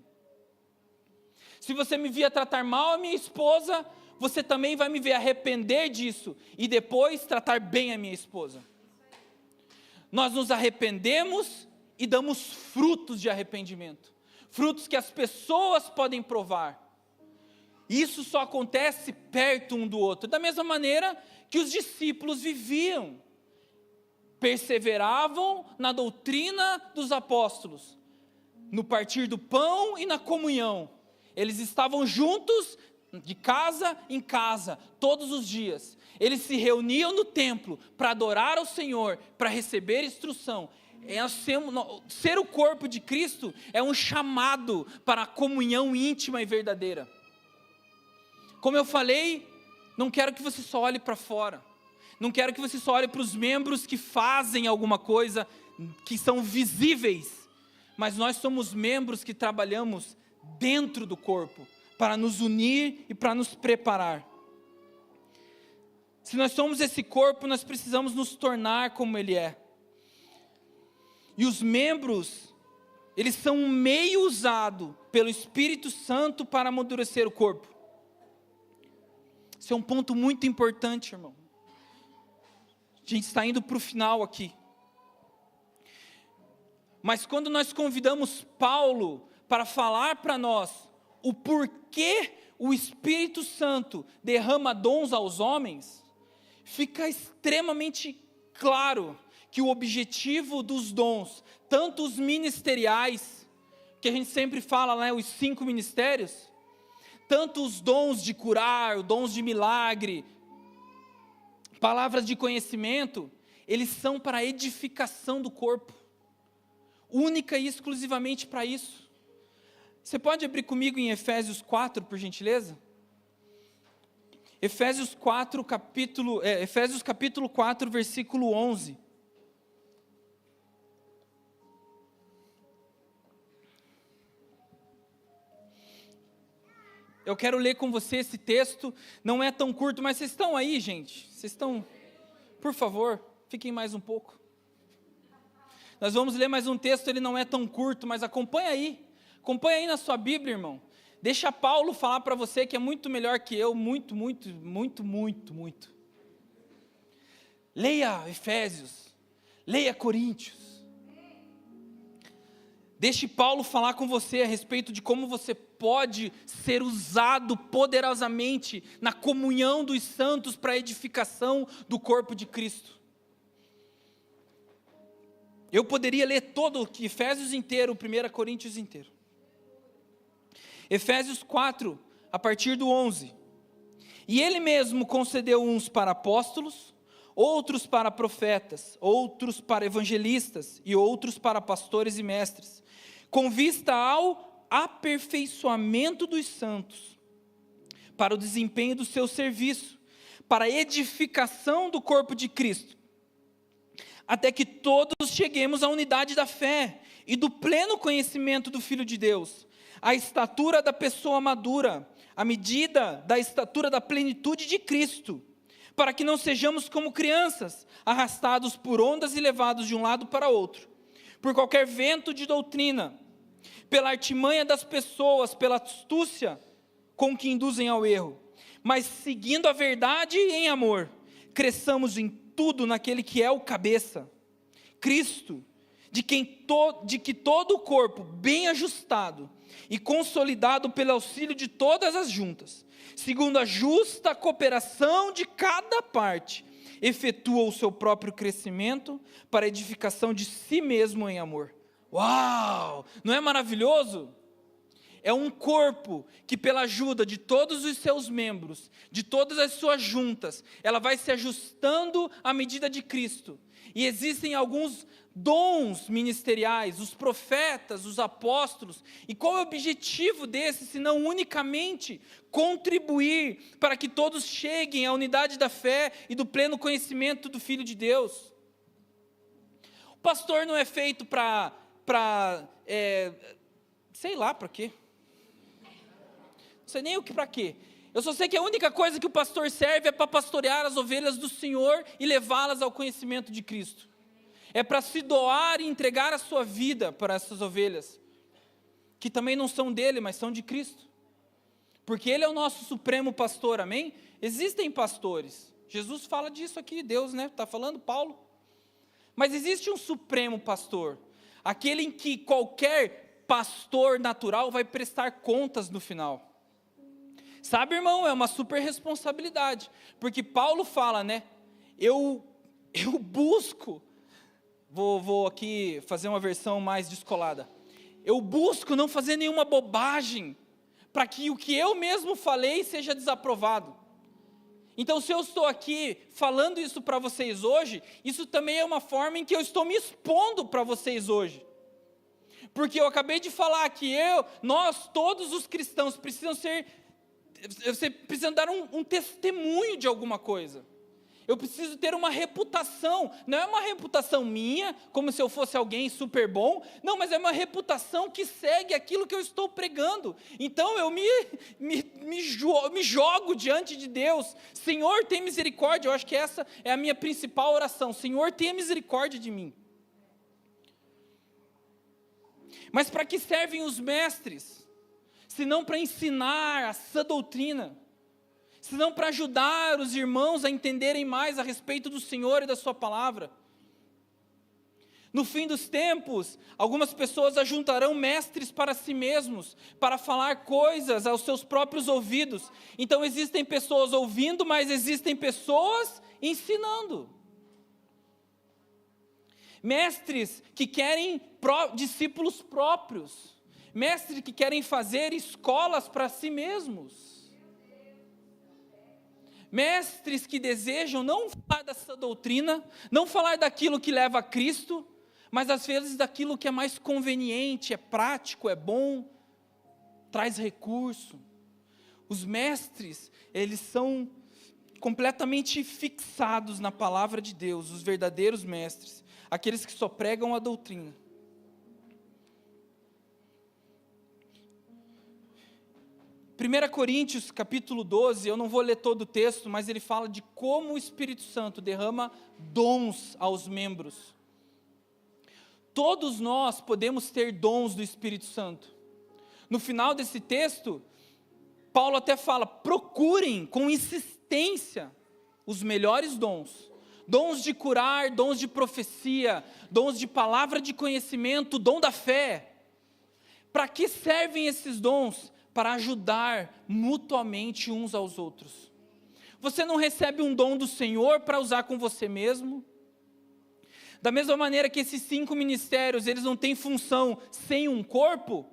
Se você me via tratar mal a minha esposa, você também vai me ver arrepender disso e depois tratar bem a minha esposa. Nós nos arrependemos e damos frutos de arrependimento, frutos que as pessoas podem provar. Isso só acontece perto um do outro, da mesma maneira que os discípulos viviam. Perseveravam na doutrina dos apóstolos, no partir do pão e na comunhão. Eles estavam juntos, de casa em casa, todos os dias. Eles se reuniam no templo para adorar ao Senhor, para receber instrução. Ser o corpo de Cristo é um chamado para a comunhão íntima e verdadeira. Como eu falei, não quero que você só olhe para fora. Não quero que você só olhe para os membros que fazem alguma coisa, que são visíveis. Mas nós somos membros que trabalhamos dentro do corpo, para nos unir e para nos preparar. Se nós somos esse corpo, nós precisamos nos tornar como ele é. E os membros, eles são um meio usado pelo Espírito Santo para amadurecer o corpo. Esse é um ponto muito importante, irmão. A gente está indo para o final aqui. Mas quando nós convidamos Paulo para falar para nós o porquê o Espírito Santo derrama dons aos homens, fica extremamente claro que o objetivo dos dons, tanto os ministeriais, que a gente sempre fala, né, os 5 ministérios, tanto os dons de curar, os dons de milagre, palavras de conhecimento, eles são para a edificação do corpo, única e exclusivamente para isso. Você pode abrir comigo em Efésios 4, por gentileza? Efésios capítulo 4, versículo 11. Eu quero ler com você esse texto, não é tão curto, mas vocês estão aí, gente? Vocês estão? Por favor, fiquem mais um pouco. Nós vamos ler mais um texto, ele não é tão curto, mas acompanha aí na sua Bíblia, irmão. Deixa Paulo falar para você que é muito melhor que eu, muito. Leia Efésios, leia Coríntios. Deixe Paulo falar com você a respeito de como você pode ser usado poderosamente na comunhão dos santos para a edificação do corpo de Cristo. Eu poderia ler todo Efésios inteiro, 1 Coríntios inteiro. Efésios 4, a partir do 11. E ele mesmo concedeu uns para apóstolos, outros para profetas, outros para evangelistas e outros para pastores e mestres, com vista ao aperfeiçoamento dos santos, para o desempenho do seu serviço, para a edificação do corpo de Cristo, até que todos cheguemos à unidade da fé e do pleno conhecimento do Filho de Deus, à estatura da pessoa madura, à medida da estatura da plenitude de Cristo, para que não sejamos como crianças, arrastados por ondas e levados de um lado para outro, por qualquer vento de doutrina, pela artimanha das pessoas, pela astúcia com que induzem ao erro, mas seguindo a verdade em amor, cresçamos em tudo naquele que é o cabeça, Cristo, de que todo o corpo, bem ajustado e consolidado pelo auxílio de todas as juntas, segundo a justa cooperação de cada parte, efetua o seu próprio crescimento para a edificação de si mesmo em amor. Uau! Não é maravilhoso? É um corpo que, pela ajuda de todos os seus membros, de todas as suas juntas, ela vai se ajustando à medida de Cristo. E existem alguns dons ministeriais, os profetas, os apóstolos. E qual é o objetivo desses, se não unicamente contribuir para que todos cheguem à unidade da fé e do pleno conhecimento do Filho de Deus? O pastor não é feito sei lá para quê. Não sei nem o que para quê. Eu só sei que a única coisa que o pastor serve é para pastorear as ovelhas do Senhor e levá-las ao conhecimento de Cristo. É para se doar e entregar a sua vida para essas ovelhas, que também não são dele, mas são de Cristo. Porque ele é o nosso supremo pastor, amém? Existem pastores. Jesus fala disso aqui, Deus, né? Está falando, Paulo. Mas existe um supremo pastor, aquele em que qualquer pastor natural vai prestar contas no final. Sabe, irmão, é uma super responsabilidade, porque Paulo fala, né, eu busco, vou aqui fazer uma versão mais descolada, eu busco não fazer nenhuma bobagem, para que o que eu mesmo falei seja desaprovado. Então, se eu estou aqui falando isso para vocês hoje, isso também é uma forma em que eu estou me expondo para vocês hoje. Porque eu acabei de falar que nós, todos os cristãos, você precisa dar um testemunho de alguma coisa. Eu preciso ter uma reputação, não é uma reputação minha, como se eu fosse alguém super bom, não, mas é uma reputação que segue aquilo que eu estou pregando. Então eu me jogo diante de Deus. Senhor, tem misericórdia. Eu acho que essa é a minha principal oração. Senhor, tenha misericórdia de mim. Mas para que servem os mestres? Se não para ensinar a sã doutrina, se não para ajudar os irmãos a entenderem mais a respeito do Senhor e da sua palavra. No fim dos tempos, algumas pessoas ajuntarão mestres para si mesmos, para falar coisas aos seus próprios ouvidos. Então existem pessoas ouvindo, mas existem pessoas ensinando. Mestres que querem discípulos próprios. Mestres que querem fazer escolas para si mesmos. Mestres que desejam não falar dessa doutrina, não falar daquilo que leva a Cristo, mas às vezes daquilo que é mais conveniente, é prático, é bom, traz recurso. Os mestres, eles são completamente fixados na palavra de Deus, os verdadeiros mestres, aqueles que só pregam a doutrina. Primeira Coríntios, capítulo 12, eu não vou ler todo o texto, mas ele fala de como o Espírito Santo derrama dons aos membros. Todos nós podemos ter dons do Espírito Santo. No final desse texto, Paulo até fala, procurem com insistência os melhores dons. Dons de curar, dons de profecia, dons de palavra de conhecimento, dom da fé. Para que servem esses dons? Para ajudar mutuamente uns aos outros. Você não recebe um dom do Senhor para usar com você mesmo? Da mesma maneira que esses 5 ministérios, eles não têm função sem um corpo,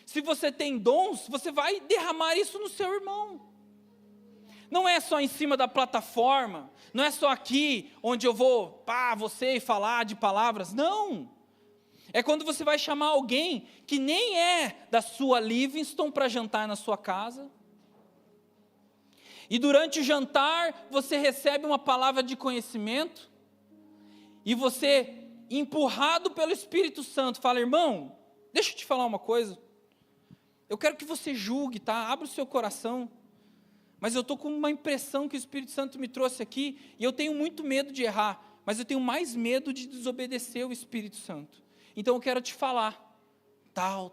se você tem dons, você vai derramar isso no seu irmão. Não é só em cima da plataforma, não é só aqui, onde eu vou, você falar de palavras, não. É quando você vai chamar alguém que nem é da sua Livingston para jantar na sua casa, e durante o jantar, você recebe uma palavra de conhecimento, e você, empurrado pelo Espírito Santo, fala, irmão, deixa eu te falar uma coisa, eu quero que você julgue, tá? Abra o seu coração, mas eu estou com uma impressão que o Espírito Santo me trouxe aqui, e eu tenho muito medo de errar, mas eu tenho mais medo de desobedecer o Espírito Santo, então eu quero te falar, tal.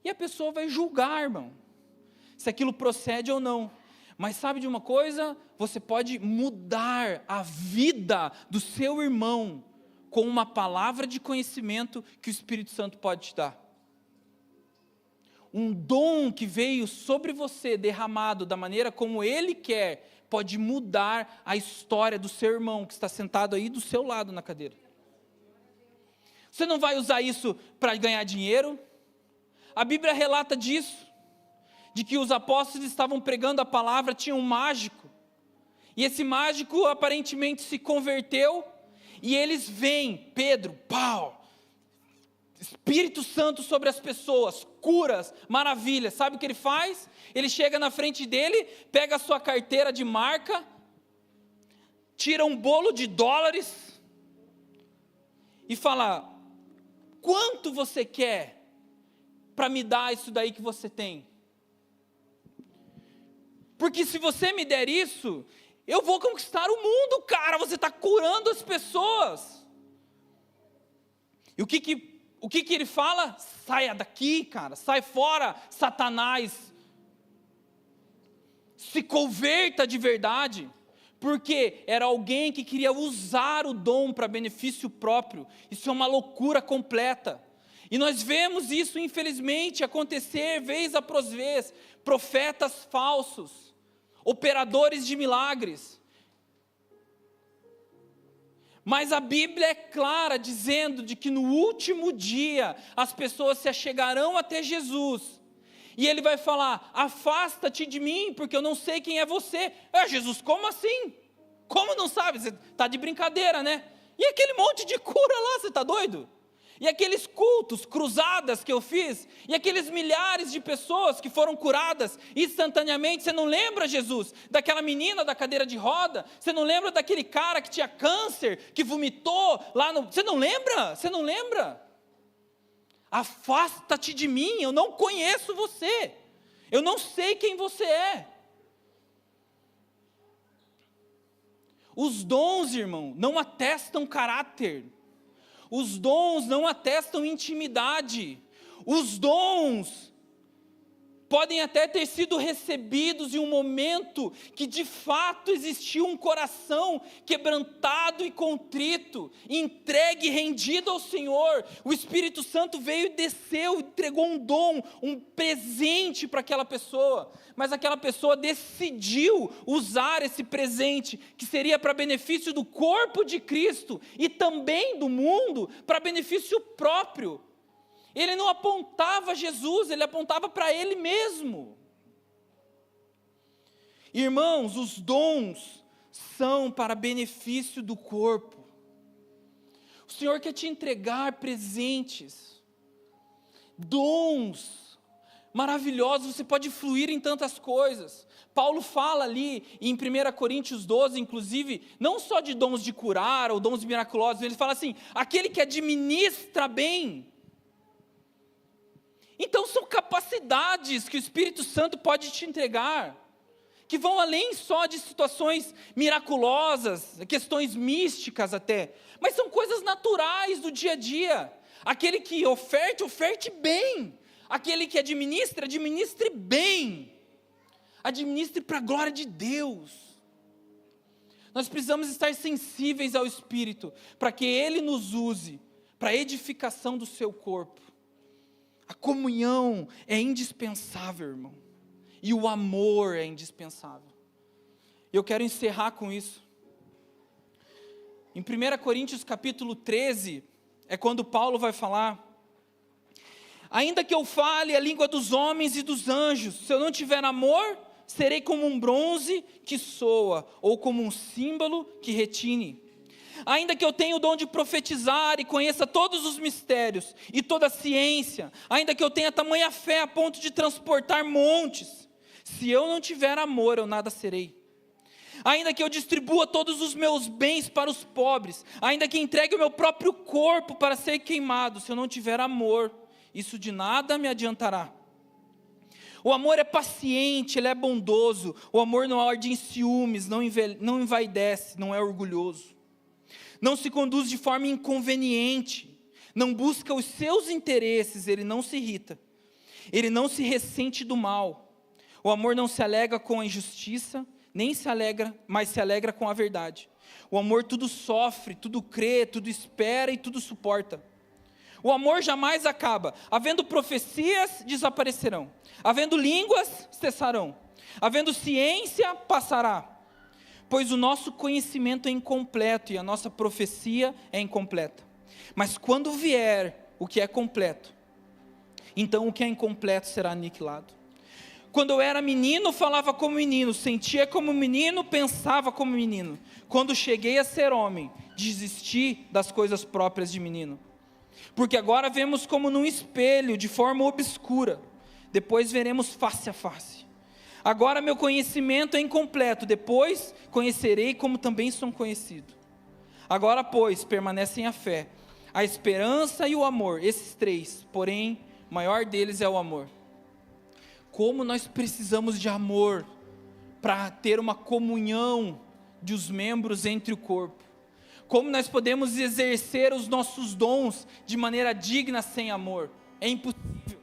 E a pessoa vai julgar, irmão, se aquilo procede ou não. Mas sabe de uma coisa? Você pode mudar a vida do seu irmão com uma palavra de conhecimento que o Espírito Santo pode te dar. Um dom que veio sobre você, derramado da maneira como Ele quer, pode mudar a história do seu irmão que está sentado aí do seu lado na cadeira. Você não vai usar isso para ganhar dinheiro? A Bíblia relata disso. De que os apóstolos estavam pregando a palavra, tinha um mágico, e esse mágico aparentemente se converteu, e eles veem, Pedro, Espírito Santo sobre as pessoas, curas, maravilhas, sabe o que ele faz? Ele chega na frente dele, pega a sua carteira de marca, tira um bolo de dólares, e fala, quanto você quer para me dar isso daí que você tem? Porque se você me der isso, eu vou conquistar o mundo, cara. Você está curando as pessoas. E o que ele fala? Saia daqui, cara. Sai fora, Satanás. Se converta de verdade. Porque era alguém que queria usar o dom para benefício próprio. Isso é uma loucura completa. E nós vemos isso, infelizmente, acontecer vez após vez. Profetas falsos. Operadores de milagres. Mas a Bíblia é clara dizendo de que no último dia as pessoas se achegarão até Jesus e Ele vai falar, afasta-te de mim porque eu não sei quem é você. Jesus, como assim? Como não sabe? Você está de brincadeira, né? E aquele monte de cura lá, você está doido? E aqueles cultos, cruzadas que eu fiz, e aqueles milhares de pessoas que foram curadas instantaneamente, você não lembra, Jesus, daquela menina da cadeira de roda? Você não lembra daquele cara que tinha câncer, que vomitou lá no... Você não lembra? Você não lembra? Afasta-te de mim, eu não conheço você, eu não sei quem você é. Os dons, irmão, não atestam caráter. Os dons não atestam intimidade. Os dons podem até ter sido recebidos em um momento que de fato existiu um coração quebrantado e contrito, entregue e rendido ao Senhor. O Espírito Santo veio e desceu, entregou um dom, um presente para aquela pessoa, mas aquela pessoa decidiu usar esse presente, que seria para benefício do corpo de Cristo e também do mundo, para benefício próprio. Ele não apontava Jesus, ele apontava para ele mesmo. Irmãos, os dons são para benefício do corpo. O Senhor quer te entregar presentes, dons maravilhosos, você pode fluir em tantas coisas. Paulo fala ali em 1 Coríntios 12, inclusive, não só de dons de curar ou dons miraculosos, ele fala assim, aquele que administra bem. Então são capacidades que o Espírito Santo pode te entregar, que vão além só de situações miraculosas, questões místicas até, mas são coisas naturais do dia a dia. Aquele que oferte bem. Aquele que administre bem. Administre para a glória de Deus. Nós precisamos estar sensíveis ao Espírito, para que Ele nos use para a edificação do seu corpo. A comunhão é indispensável, irmão. E o amor é indispensável. Eu quero encerrar com isso. Em 1 Coríntios capítulo 13, é quando Paulo vai falar: ainda que eu fale a língua dos homens e dos anjos, se eu não tiver amor, serei como um bronze que soa, ou como um símbolo que retine. Ainda que eu tenha o dom de profetizar e conheça todos os mistérios e toda a ciência, ainda que eu tenha tamanha fé a ponto de transportar montes, se eu não tiver amor, eu nada serei. Ainda que eu distribua todos os meus bens para os pobres, ainda que entregue o meu próprio corpo para ser queimado, se eu não tiver amor, isso de nada me adiantará. O amor é paciente, ele é bondoso, o amor não arde em ciúmes, não envaidece, não é orgulhoso. Não se conduz de forma inconveniente, não busca os seus interesses, ele não se irrita, ele não se ressente do mal. O amor não se alegra com a injustiça, nem se alegra, mas se alegra com a verdade. O amor tudo sofre, tudo crê, tudo espera e tudo suporta. O amor jamais acaba. Havendo profecias, desaparecerão. Havendo línguas, cessarão. Havendo ciência, passará. Pois o nosso conhecimento é incompleto e a nossa profecia é incompleta. Mas quando vier o que é completo, então o que é incompleto será aniquilado. Quando eu era menino, falava como menino, sentia como menino, pensava como menino. Quando cheguei a ser homem, desisti das coisas próprias de menino. Porque agora vemos como num espelho, de forma obscura. Depois veremos face a face. Agora meu conhecimento é incompleto, depois conhecerei como também sou conhecido. Agora, pois, permanecem a fé, a esperança e o amor, esses três, porém, o maior deles é o amor. Como nós precisamos de amor para ter uma comunhão dos membros entre o corpo. Como nós podemos exercer os nossos dons de maneira digna sem amor? É impossível.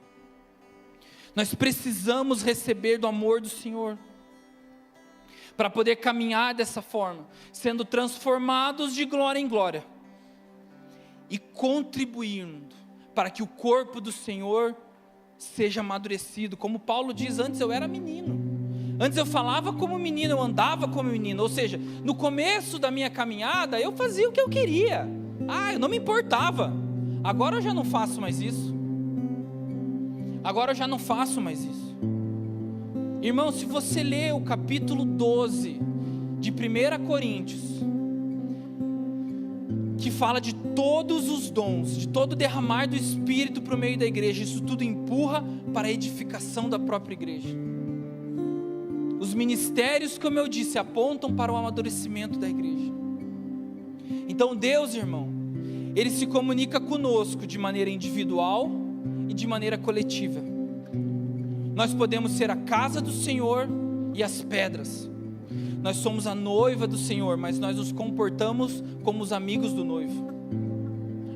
Nós precisamos receber do amor do Senhor, para poder caminhar dessa forma, sendo transformados de glória em glória, e contribuindo para que o corpo do Senhor seja amadurecido. Como Paulo diz, antes eu era menino, antes eu falava como menino, eu andava como menino, ou seja, no começo da minha caminhada, eu fazia o que eu queria, eu não me importava. Agora eu já não faço mais isso. Irmão, se você ler o capítulo 12 de 1 Coríntios, que fala de todos os dons, de todo derramar do Espírito para o meio da igreja, isso tudo empurra para a edificação da própria igreja. Os ministérios, como eu disse, apontam para o amadurecimento da igreja. Então Deus, irmão, Ele se comunica conosco de maneira individual e de maneira coletiva. Nós podemos ser a casa do Senhor e as pedras. Nós somos a noiva do Senhor, mas nós nos comportamos como os amigos do noivo.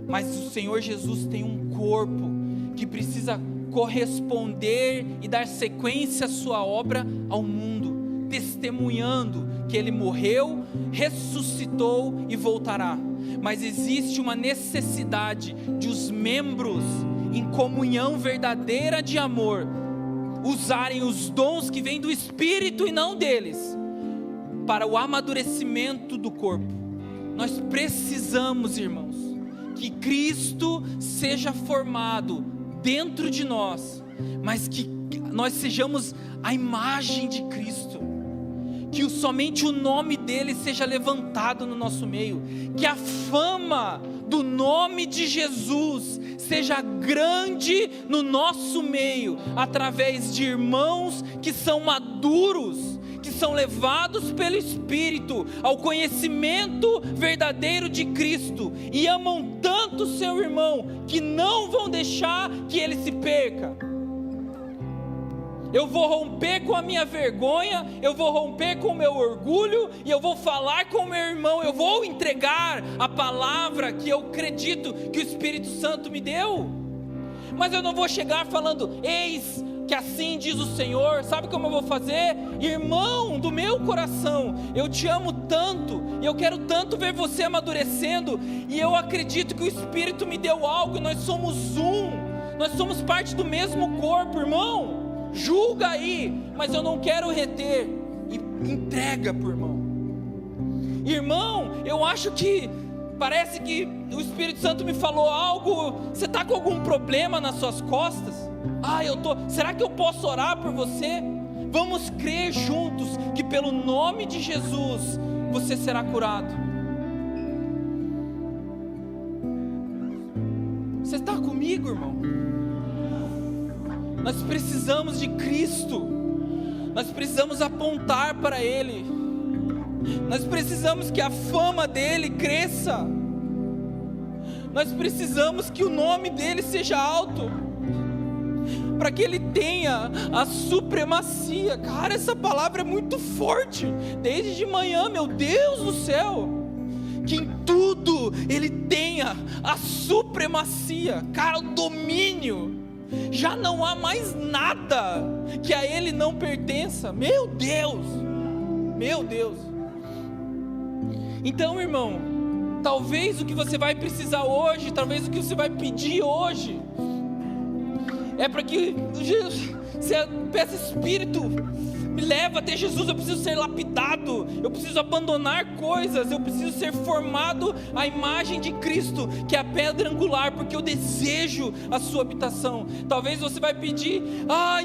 Mas o Senhor Jesus tem um corpo que precisa corresponder e dar sequência à sua obra ao mundo, testemunhando que Ele morreu, ressuscitou e voltará. Mas existe uma necessidade de os membros em comunhão verdadeira de amor usarem os dons que vêm do Espírito e não deles, para o amadurecimento do corpo. Nós precisamos, irmãos, que Cristo seja formado dentro de nós, mas que nós sejamos a imagem de Cristo, que somente o nome dele seja levantado no nosso meio, que a fama do nome de Jesus seja grande no nosso meio, através de irmãos que são maduros, que são levados pelo Espírito ao conhecimento verdadeiro de Cristo, e amam tanto o seu irmão, que não vão deixar que ele se perca. Eu vou romper com a minha vergonha, eu vou romper com o meu orgulho, e eu vou falar com o meu irmão, eu vou entregar a palavra que eu acredito que o Espírito Santo me deu. Mas eu não vou chegar falando, eis que assim diz o Senhor. Sabe como eu vou fazer? Irmão do meu coração, eu te amo tanto, e eu quero tanto ver você amadurecendo, e eu acredito que o Espírito me deu algo, e nós somos nós somos parte do mesmo corpo, irmão. Julga aí, mas eu não quero reter, e entrega para o irmão. Irmão, eu acho que parece que o Espírito Santo me falou algo. Você está com algum problema nas suas costas? Será que eu posso orar por você? Vamos crer juntos que pelo nome de Jesus você será curado. Você está comigo, irmão? Nós precisamos de Cristo, nós precisamos apontar para Ele, nós precisamos que a fama dEle cresça, nós precisamos que o nome dEle seja alto, para que Ele tenha a supremacia. Cara, essa palavra é muito forte, desde de manhã, meu Deus do céu, que em tudo Ele tenha a supremacia, cara, o domínio. Já não há mais nada que a Ele não pertença. Meu Deus, meu Deus. Então, irmão, talvez o que você vai precisar hoje, talvez o que você vai pedir hoje, é para que você peça, Espírito, me leva até Jesus. Eu preciso ser lapidado, eu preciso abandonar coisas, eu preciso ser formado à imagem de Cristo, que é a pedra angular, porque eu desejo a sua habitação. Talvez você vai pedir,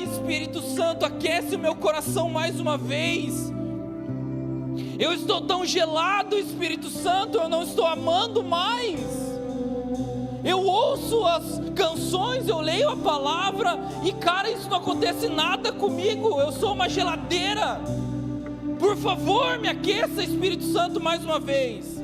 Espírito Santo, aquece o meu coração mais uma vez. Eu estou tão gelado, Espírito Santo, eu não estou amando mais. Eu ouço as canções, eu leio a palavra, e cara, isso não acontece nada comigo. Eu sou uma geladeira. Por favor, me aqueça, Espírito Santo, mais uma vez.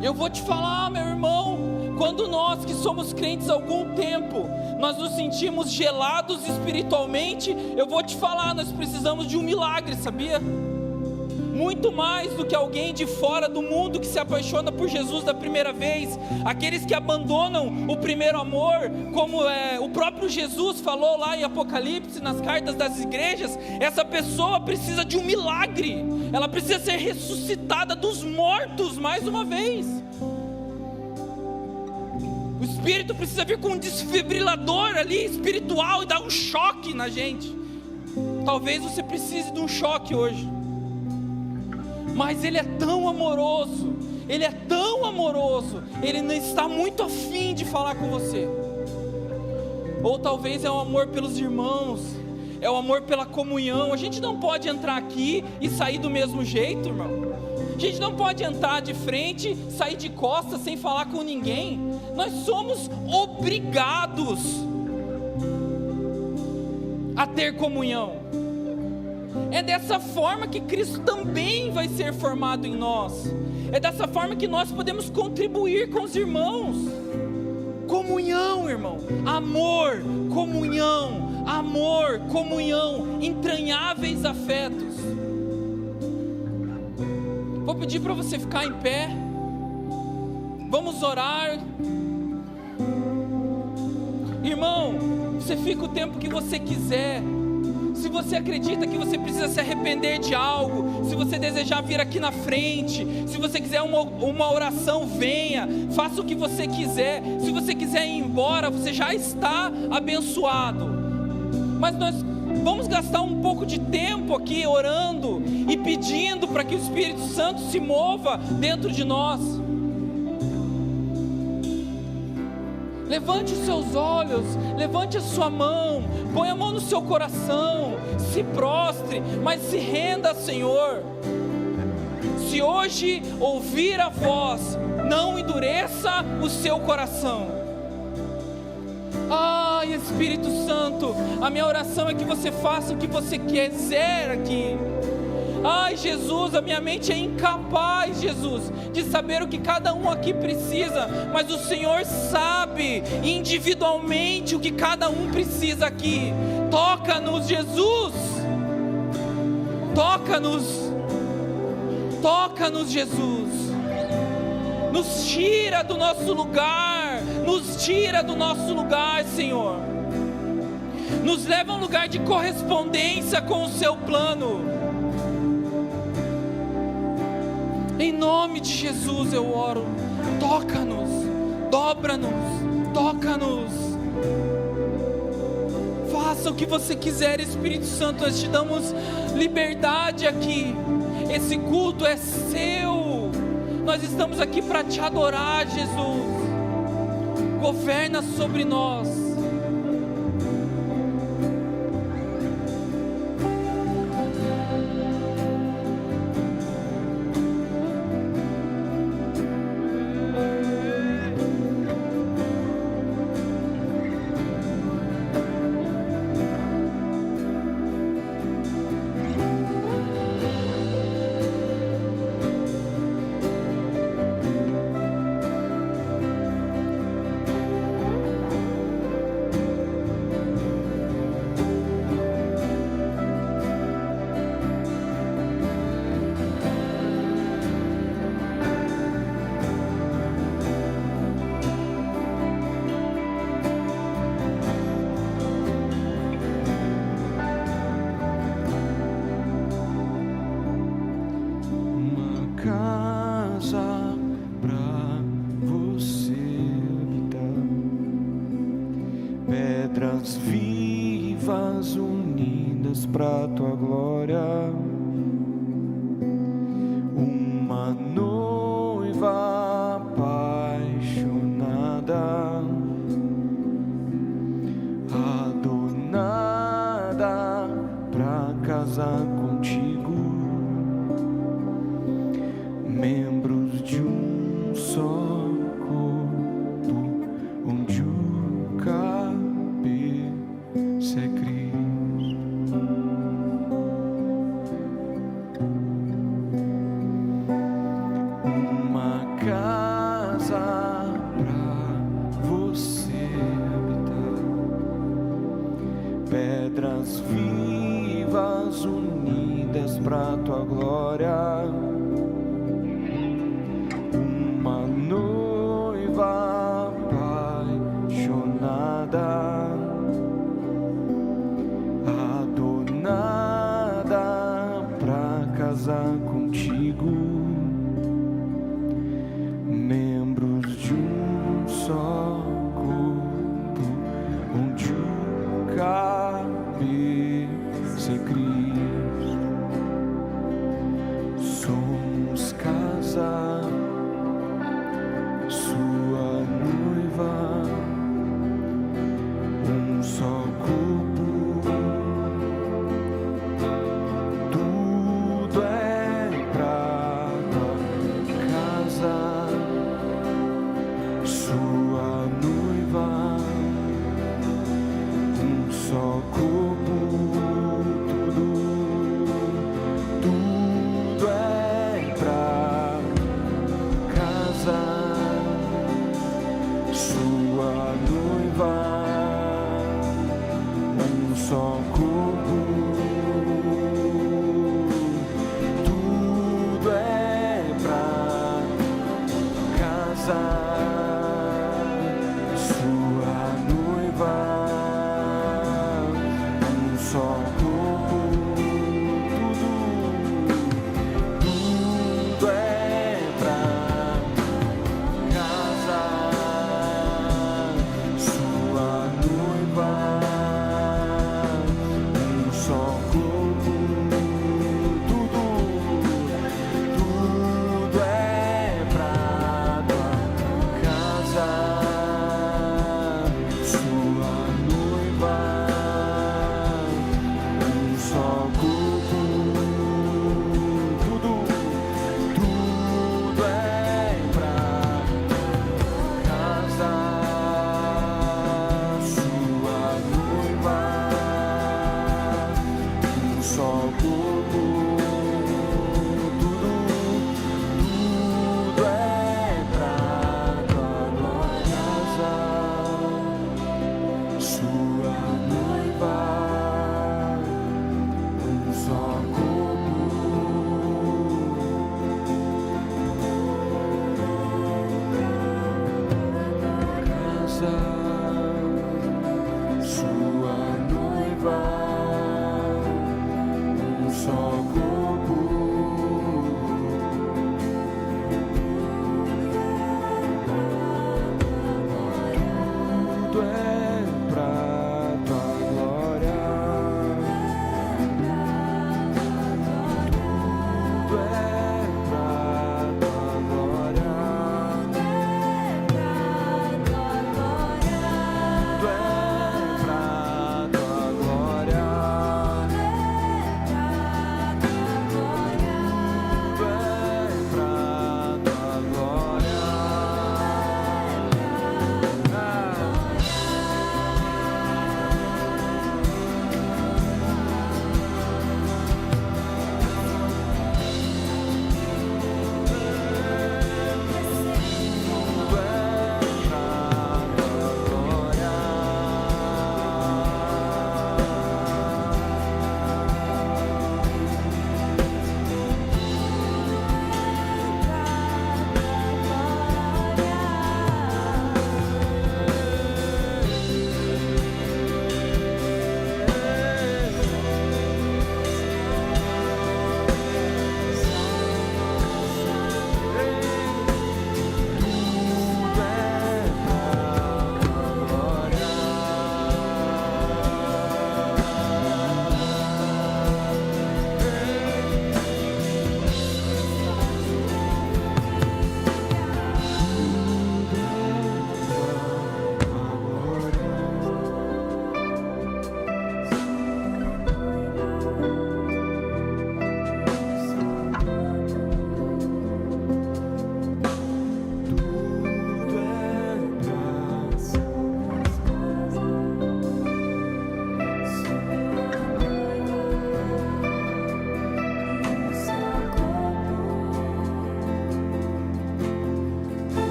Eu vou te falar, meu irmão, quando nós que somos crentes há algum tempo, nós nos sentimos gelados espiritualmente, eu vou te falar, nós precisamos de um milagre, sabia? Muito mais do que alguém de fora do mundo que se apaixona por Jesus da primeira vez. Aqueles que abandonam o primeiro amor, como o próprio Jesus falou lá em Apocalipse, nas cartas das igrejas, essa pessoa precisa de um milagre. Ela precisa ser ressuscitada dos mortos mais uma vez. O Espírito precisa vir com um desfibrilador ali espiritual e dar um choque na gente. Talvez você precise de um choque hoje. Mas Ele é tão amoroso, Ele é tão amoroso, Ele não está muito afim de falar com você. Ou talvez é o amor pelos irmãos, é o amor pela comunhão. A gente não pode entrar aqui e sair do mesmo jeito, irmão. A gente não pode entrar de frente, sair de costas sem falar com ninguém. Nós somos obrigados a ter comunhão. É dessa forma que Cristo também vai ser formado em nós. É dessa forma que nós podemos contribuir com os irmãos. Comunhão, irmão. Amor, comunhão, entranháveis afetos. Vou pedir para você ficar em pé. Vamos orar. você fica o tempo que você quiser. Se você acredita que você precisa se arrepender de algo, se você desejar vir aqui na frente, se você quiser uma oração, venha, faça o que você quiser. Se você quiser ir embora, você já está abençoado. Mas nós vamos gastar um pouco de tempo aqui orando e pedindo para que o Espírito Santo se mova dentro de nós. Levante os seus olhos, levante a sua mão, põe a mão no seu coração, se prostre, mas se renda, Senhor. Se hoje ouvir a voz, não endureça o seu coração. Ai, Espírito Santo, a minha oração é que você faça o que você quiser aqui. Ai, Jesus, a minha mente é incapaz, Jesus, de saber o que cada um aqui precisa, mas o Senhor sabe individualmente o que cada um precisa aqui. Toca-nos, Jesus. Toca-nos. Toca-nos, Jesus. Nos tira do nosso lugar. Nos tira do nosso lugar, Senhor. Nos leva a um lugar de correspondência com o seu plano. Em nome de Jesus eu oro. Toca-nos, dobra-nos, toca-nos. Faça o que você quiser, Espírito Santo. Nós te damos liberdade aqui. Esse culto é seu. Nós estamos aqui para te adorar, Jesus. Governa sobre nós. Pedras vivas unidas pra tua glória, uma noiva apaixonada, adornada pra casar contigo, membros de um só corpo, onde o cabeça é Cristo. Uma casa pra você habitar, pedras vivas unidas pra tua glória, uma noiva apaixonada, adornada pra casar contigo, membros de um só corpo, onde o cabeça é Cristo. Somos casa, sua noiva, um só corpo. Tudo é pra tua casa, sua noiva, um só corpo. Tudo é pra casa, sua noiva, um só corpo. Tudo é pra casa, sua noiva, casa, sua noiva, um só corpo. Tudo é